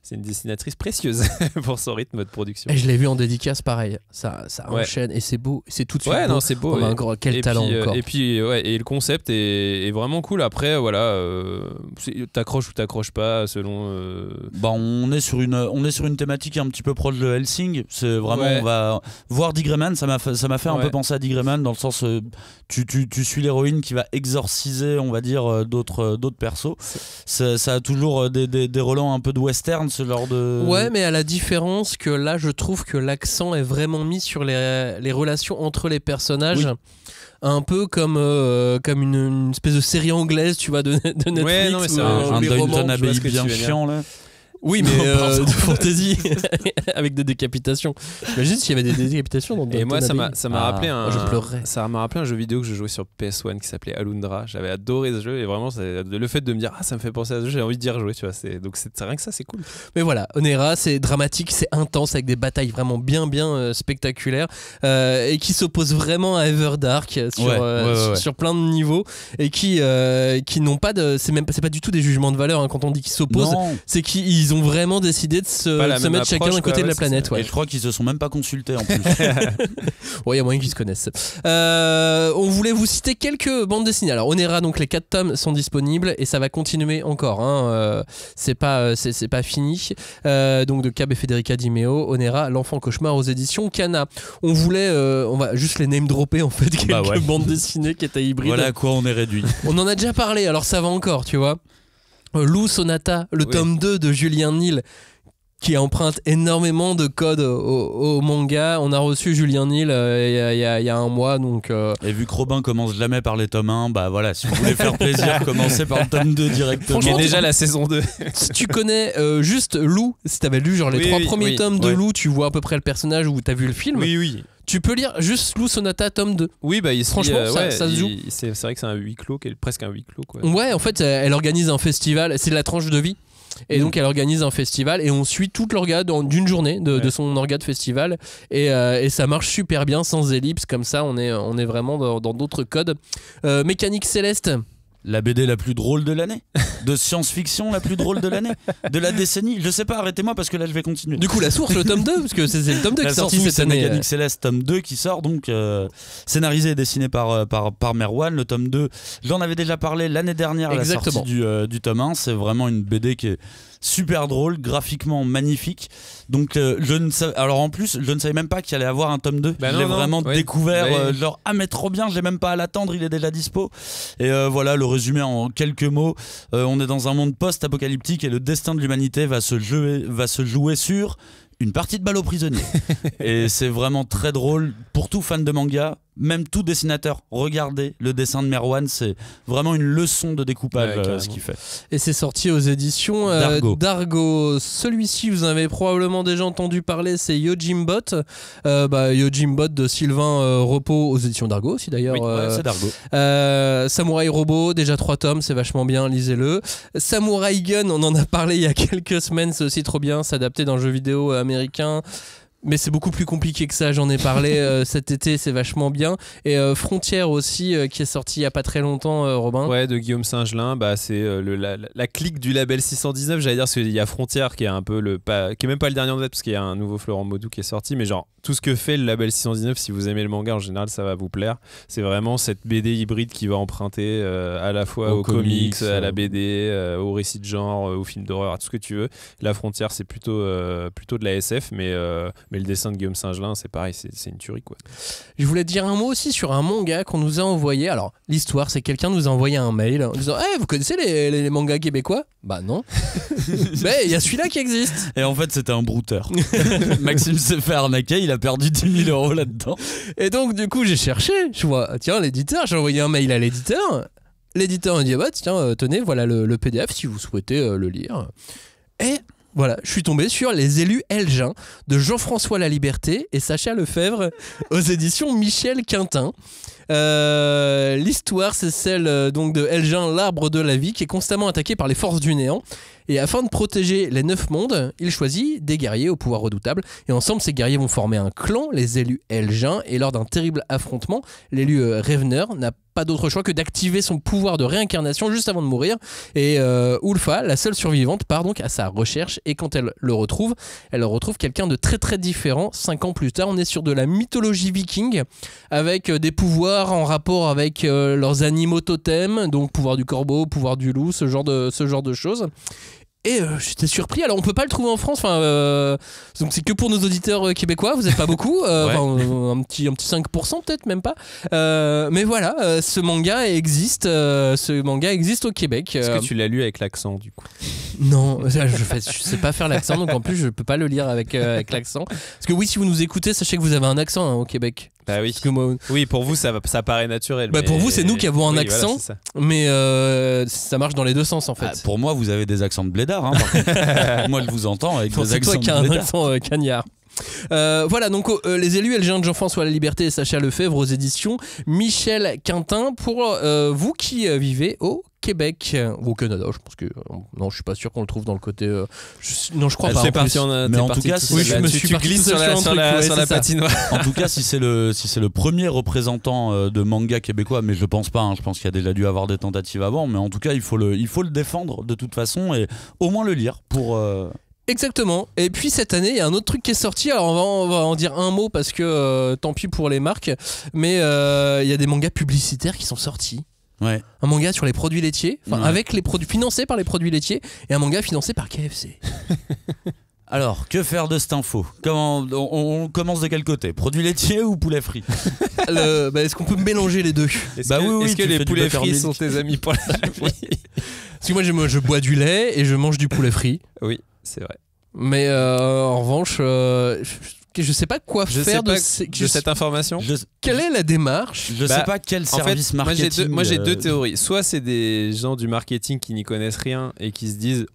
c'est une dessinatrice précieuse pour son rythme de production. Et je l'ai vu en dédicace, pareil. Ça enchaîne et c'est beau. C'est tout de suite beau. Non, c'est beau. Quel talent encore. Et puis, et le concept est vraiment cool. Après, t'accroches ou t'accroches pas selon. On est sur une thématique un petit peu proche de Hellsing. C'est vraiment, on va voir Dick Grayman. Ça m'a fait un peu penser à Dick Grayman dans le sens, tu suis l'héroïne qui va exorciser, on va dire, d'autres persos. Ça a toujours des relents un peu de western. Ce genre de... Ouais, mais à la différence que là, je trouve que l'accent est vraiment mis sur les relations entre les personnages. Oui. Un peu comme une espèce de série anglaise, tu vois, de Netflix. Ouais, non, mais c'est un Downton Abbey bien chiant, là. Oui, mais de fantasy avec des décapitations. J'imagine s'il y avait des décapitations dans Et moi, ça m'a rappelé je pleurerais. Ça m'a rappelé un jeu vidéo que je jouais sur PS1 qui s'appelait Alundra. J'avais adoré ce jeu et vraiment, le fait de me dire ça me fait penser à ce jeu, j'ai envie d'y rejouer, tu vois. Donc rien que ça, c'est cool. Mais voilà, Onera, c'est dramatique, c'est intense avec des batailles vraiment bien spectaculaires et qui s'opposent vraiment à Everdark sur plein de niveaux et qui n'ont pas de, c'est pas du tout des jugements de valeur, hein, quand on dit qu'ils s'opposent, c'est qu'ils ont vraiment décidé de se mettre chacun d'un côté de la planète. Et je crois qu'ils se sont même pas consultés en plus. Il y a moyen qu'ils se connaissent. On voulait vous citer quelques bandes dessinées. Alors Onera, donc les 4 tomes sont disponibles et ça va continuer encore. C'est pas fini. Donc de Cab et Federica Di Meo, Onera, l'enfant cauchemar aux éditions Kana. On va juste les name dropper en fait quelques bandes dessinées qui étaient hybrides. Voilà à quoi on est réduit. On en a déjà parlé, alors ça va encore, tu vois. Lou Sonata, le tome 2 de Julien Nil, qui emprunte énormément de codes au manga. On a reçu Julien Nil il y a un mois. Donc, Et vu que Robin commence jamais par les tomes 1, bah voilà, si vous voulez faire plaisir, commencez par le tome 2 directement. Franchement, déjà la saison 2. Si tu connais juste Lou, si t'avais lu genre les 3 premiers tomes de Lou, tu vois à peu près le personnage ou t'as vu le film. Oui. Tu peux lire juste Lou Sonata tome 2. Oui, franchement, ça se joue. C'est vrai que c'est un huis clos, presque un huis clos, quoi. Ouais, en fait, elle organise un festival, c'est de la tranche de vie. Et donc elle organise un festival et on suit toute l'orga d'une journée de son orga de festival et ça marche super bien sans ellipse, comme ça on est vraiment dans d'autres codes. Mécanique Céleste. La BD la plus drôle de l'année, de science-fiction la plus drôle de l'année, de la décennie. Je sais pas, arrêtez-moi parce que là je vais continuer. Du coup, la source, le tome 2, parce que c'est le tome 2 qui est sorti cette année. Mécanique Céleste, tome 2 qui sort, donc scénarisé et dessiné par Merwan. Le tome 2, j'en avais déjà parlé l'année dernière à la sortie du tome 1. C'est vraiment une BD qui est super drôle, graphiquement magnifique. Donc alors en plus, je ne savais même pas qu'il allait avoir un tome 2. Je l'ai vraiment découvert, genre mais trop bien, j'ai même pas à l'attendre, il est déjà dispo. Et voilà, le résumé en quelques mots, on est dans un monde post-apocalyptique et le destin de l'humanité va se jouer sur une partie de balle aux prisonniers. Et c'est vraiment très drôle pour tout fan de manga, même tout dessinateur. Regardez le dessin de Merwan, c'est vraiment une leçon de découpage ce qu'il fait. Et c'est sorti aux éditions Dargo. Celui-ci, vous en avez probablement déjà entendu parler, c'est Yojimbot. Yojimbot de Sylvain Repos aux éditions Dargo aussi d'ailleurs. Oui, c'est Dargo. Samurai Robot, déjà 3 tomes, c'est vachement bien, lisez-le. Samurai Gun, on en a parlé il y a quelques semaines, c'est aussi trop bien, c'est adapté d'un jeu vidéo américain. Mais c'est beaucoup plus compliqué que ça, j'en ai parlé cet été, c'est vachement bien. Et Frontières aussi, qui est sorti il n'y a pas très longtemps, Robin. Ouais, de Guillaume Singelin, c'est la clique du label 619, j'allais dire, parce qu'il y a Frontières qui est un peu qui est même pas le dernier en date, parce qu'il y a un nouveau Florent Maudou qui est sorti, mais genre, tout ce que fait le label 619, si vous aimez le manga, en général, ça va vous plaire. C'est vraiment cette BD hybride qui va emprunter à la fois aux comics, à la BD, au récit de genre, au film d'horreur, à tout ce que tu veux. La Frontière, c'est plutôt de la SF, mais le dessin de Guillaume Singelin, c'est pareil, c'est une tuerie, quoi. Je voulais te dire un mot aussi sur un manga qu'on nous a envoyé. Alors, l'histoire, c'est que quelqu'un nous a envoyé un mail en disant vous connaissez les mangas québécois ? Bah non. Mais il y a celui-là qui existe. Et en fait, c'était un brouteur. Maxime s'est fait arnaquer, il a perdu 10 000 € là-dedans. Et donc, du coup, j'ai cherché. Je vois, tiens, l'éditeur, j'ai envoyé un mail à l'éditeur. L'éditeur m'a dit tiens, tenez, voilà le PDF si vous souhaitez le lire. Et voilà, je suis tombé sur Les élus Elgin de Jean-François Laliberté et Sacha Lefebvre aux éditions Michel Quintin. L'histoire, c'est celle donc de Elgin, l'arbre de la vie, qui est constamment attaqué par les forces du néant. Et afin de protéger les 9 mondes, il choisit des guerriers au pouvoir redoutable. Et ensemble, ces guerriers vont former un clan, les élus Elgin. Et lors d'un terrible affrontement, l'élu Reveneur n'a pas d'autre choix que d'activer son pouvoir de réincarnation juste avant de mourir. Et Ulfa, la seule survivante, part donc à sa recherche. Et quand elle retrouve quelqu'un de très très différent. 5 ans plus tard, on est sur de la mythologie viking, avec des pouvoirs en rapport avec leurs animaux totems, donc pouvoir du corbeau, pouvoir du loup, ce genre de choses. Et j'étais surpris. Alors on peut pas le trouver en France, donc c'est que pour nos auditeurs québécois, vous êtes pas beaucoup, un petit 5% peut-être, même pas, mais voilà, ce manga existe au Québec. Est-ce que tu l'as lu avec l'accent du coup? Non, je sais pas faire l'accent, donc en plus je peux pas le lire avec l'accent, parce que oui, si vous nous écoutez, sachez que vous avez un accent au Québec. Bah oui. Parce que moi... Oui, pour vous ça paraît naturel. Bah, mais... pour vous c'est nous qui avons un accent, voilà, mais ça marche dans les deux sens en fait. Pour moi vous avez des accents de blédard, hein, par contre. Moi je vous entends avec des accents de blédard. C'est toi qui as un accent cagnard. Voilà, donc les élus Elgin de Jean-François Laliberté et Sacha Lefebvre aux éditions Michel Quintin pour vous qui vivez au Québec ou au Canada. Je pense que non, je suis pas sûr qu'on le trouve dans le côté. Non, je crois pas. C'est parti. Mais en tout cas, oui, je me suis glissé sur la patinoire. En tout cas, si c'est le premier représentant de manga québécois, mais je pense pas. Je pense qu'il y a déjà dû avoir des tentatives avant, mais en tout cas, il faut le défendre de toute façon et au moins le lire pour. Exactement. Et puis cette année, il y a un autre truc qui est sorti. Alors on va en dire un mot parce que tant pis pour les marques, mais il y a des mangas publicitaires qui sont sortis. Ouais. Un manga sur les produits laitiers, avec les produits financés par les produits laitiers, et un manga financé par KFC. Alors, que faire de cette info ? On commence de quel côté ? Produits laitiers ou poulet frit ? Est-ce qu'on peut mélanger les deux ? Est-ce que les poulets frits sont tes amis pour la vie ? Parce que moi je bois du lait et je mange du poulet frit. Oui, c'est vrai. Mais en revanche, je sais pas quoi faire de cette information. Quelle est la démarche ? Je sais pas quel service marketing. Moi j'ai deux théories. Soit c'est des gens du marketing qui n'y connaissent rien et qui se disent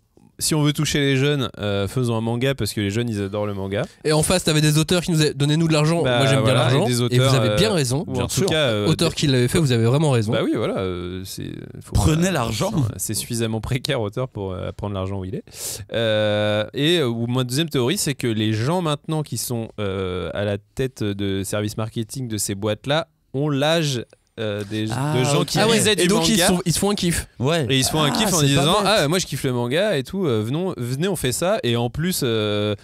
si on veut toucher les jeunes, faisons un manga parce que les jeunes ils adorent le manga. Et en face t'avais des auteurs qui nous disaient donnez-nous de l'argent. Moi j'aime bien l'argent. Et vous avez bien raison. En tout cas, auteurs qui l'avaient fait, vous avez vraiment raison. Bah oui, voilà. Prenez l'argent. C'est suffisamment précaire auteur pour prendre l'argent où il est. Ma deuxième théorie, c'est que les gens maintenant qui sont à la tête de service marketing de ces boîtes-là ont l'âge de gens qui lisaient du donc manga. Ils se font un kiff. Ouais. Et ils se font un kiff en disant moi je kiffe le manga et tout, venez on fait ça, et en plus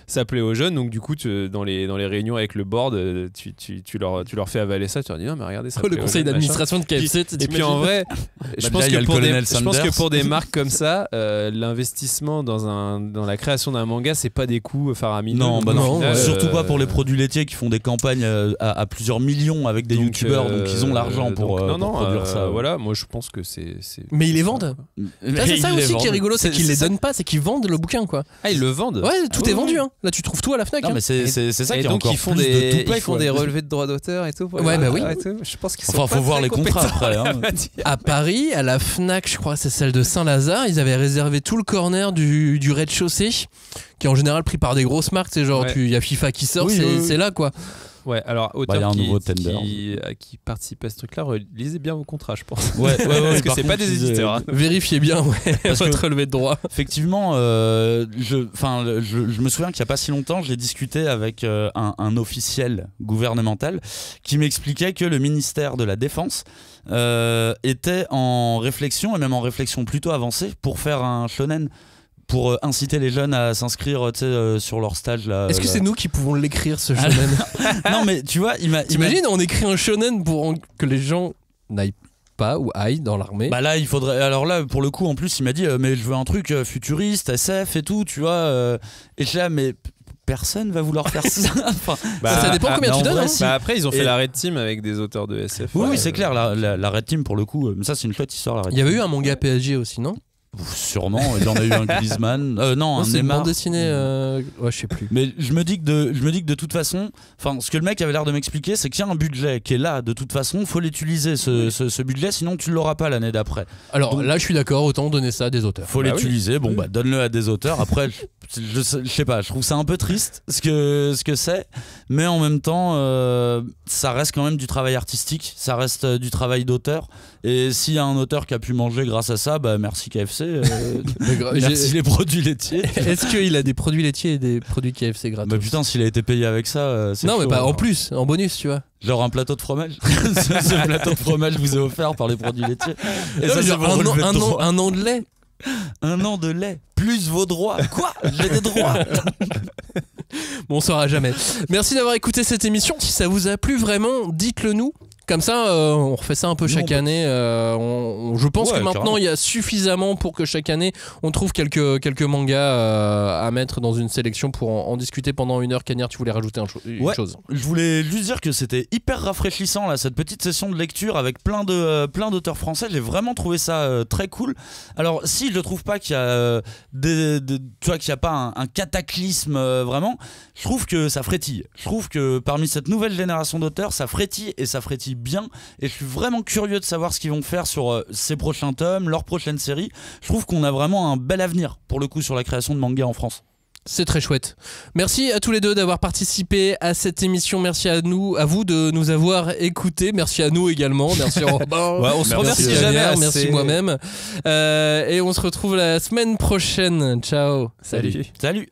ça plaît aux jeunes, donc du coup dans les réunions avec le board tu leur fais avaler ça, tu leur dis non mais regardez ça. Le conseil d'administration de KFC. Et puis en vrai je pense que pour des marques comme ça, l'investissement dans la création d'un manga c'est pas des coûts faramineux. Non, surtout pas pour les produits laitiers qui font des campagnes à plusieurs millions avec des youtubeurs, donc ils ont l'argent pour produire ça. Voilà, moi je pense que c'est... Mais ils les vendent. C'est ça aussi qui est rigolo, c'est qu'ils les donnent pas, c'est qu'ils vendent le bouquin quoi. Ah, ils le vendent. Ouais, tout est vendu. Là tu trouves tout à la Fnac. Non, mais c'est ça qui est donc encore ils font plus de tout ils font des relevés de droits d'auteur et tout. Ouais, bah oui. Je pense qu'ils sont faut voir les contrats après. À Paris, à la Fnac, je crois, c'est celle de Saint-Lazare, ils avaient réservé tout le corner du rez-de-chaussée, qui est en général pris par des grosses marques. C'est genre, il y a FIFA qui sort, c'est là quoi. Ouais, alors y a un auteur nouveau Tender. qui participe à ce truc-là, lisez bien vos contrats, je pense. Ouais, Parce que par c'est pas contre, des éditeurs. Hein. Vérifiez bien votre relevé de droit. Effectivement, je me souviens qu'il n'y a pas si longtemps, j'ai discuté avec un officiel gouvernemental qui m'expliquait que le ministère de la Défense était en réflexion, et même en réflexion plutôt avancée, pour faire un shonen, pour inciter les jeunes à s'inscrire sur leur stage là. Est-ce que c'est nous qui pouvons l'écrire, ce shonen? Non, mais tu vois, t'imagines, on écrit un shonen pour que les gens n'aillent pas ou aillent dans l'armée. Bah là, il faudrait. Alors là, pour le coup, en plus, il m'a dit mais je veux un truc futuriste, SF et tout, tu vois. Et je suis là, mais personne va vouloir faire ça. Enfin, ça dépend combien tu donnes. vrai, Hein. si. Après, ils ont fait la Red Team avec des auteurs de SF. Oui, c'est clair, la Red Team, pour le coup, ça, c'est une chouette histoire. La Red Il y avait Team. eu un manga PSG aussi, non? Sûrement, il y en a eu un Griezmann. Non, un c'est une Neymar. bande dessinée. Ouais, je sais plus. Mais je me dis que de toute façon, ce que le mec avait l'air de m'expliquer, c'est qu'il y a un budget qui est là. De toute façon, faut l'utiliser ce budget, sinon tu l'auras pas l'année d'après. Alors donc, là, je suis d'accord, autant donner ça à des auteurs. Faut l'utiliser. Oui. Bon, donne-le à des auteurs. Après, je sais pas. Je trouve ça un peu triste ce que c'est, mais en même temps, ça reste quand même du travail artistique. Ça reste du travail d'auteur. Et s'il y a un auteur qui a pu manger grâce à ça, bah merci KFC. Merci les produits laitiers. Est-ce qu'il a des produits laitiers et des produits KFC gratos? Bah putain, s'il a été payé avec ça, c'est non, chaud, mais pas alors. en plus, en bonus, tu vois. Genre un plateau de fromage. Ce plateau de fromage vous est offert par les produits laitiers. Et non, ça, genre un an de lait. Un an de lait, plus vos droits. Quoi? J'ai des droits. Bon, on saura jamais. Merci d'avoir écouté cette émission. Si ça vous a plu vraiment, dites-le nous. Comme ça, on refait ça un peu chaque année. Je pense que maintenant, carrément. il y a suffisamment pour que chaque année, on trouve quelques mangas à mettre dans une sélection pour en discuter pendant une heure. Cagnard, tu voulais rajouter une chose? Je voulais juste dire que c'était hyper rafraîchissant là, cette petite session de lecture avec plein d'auteurs français. J'ai vraiment trouvé ça très cool. Alors si je trouve pas qu'il y a tu vois, qu'il y a pas un cataclysme vraiment, je trouve que ça frétille. Je trouve que parmi cette nouvelle génération d'auteurs, ça frétille et ça frétille bien, et je suis vraiment curieux de savoir ce qu'ils vont faire sur ces prochains tomes, leur prochaine série. Je trouve qu'on a vraiment un bel avenir pour le coup sur la création de manga en France. C'est très chouette. Merci à tous les deux d'avoir participé à cette émission. Merci à vous de nous avoir écoutés. Merci à nous également. Merci Robin. Ouais, on se remercie jamais assez. Merci moi-même. Et on se retrouve la semaine prochaine. Ciao. Salut. Salut.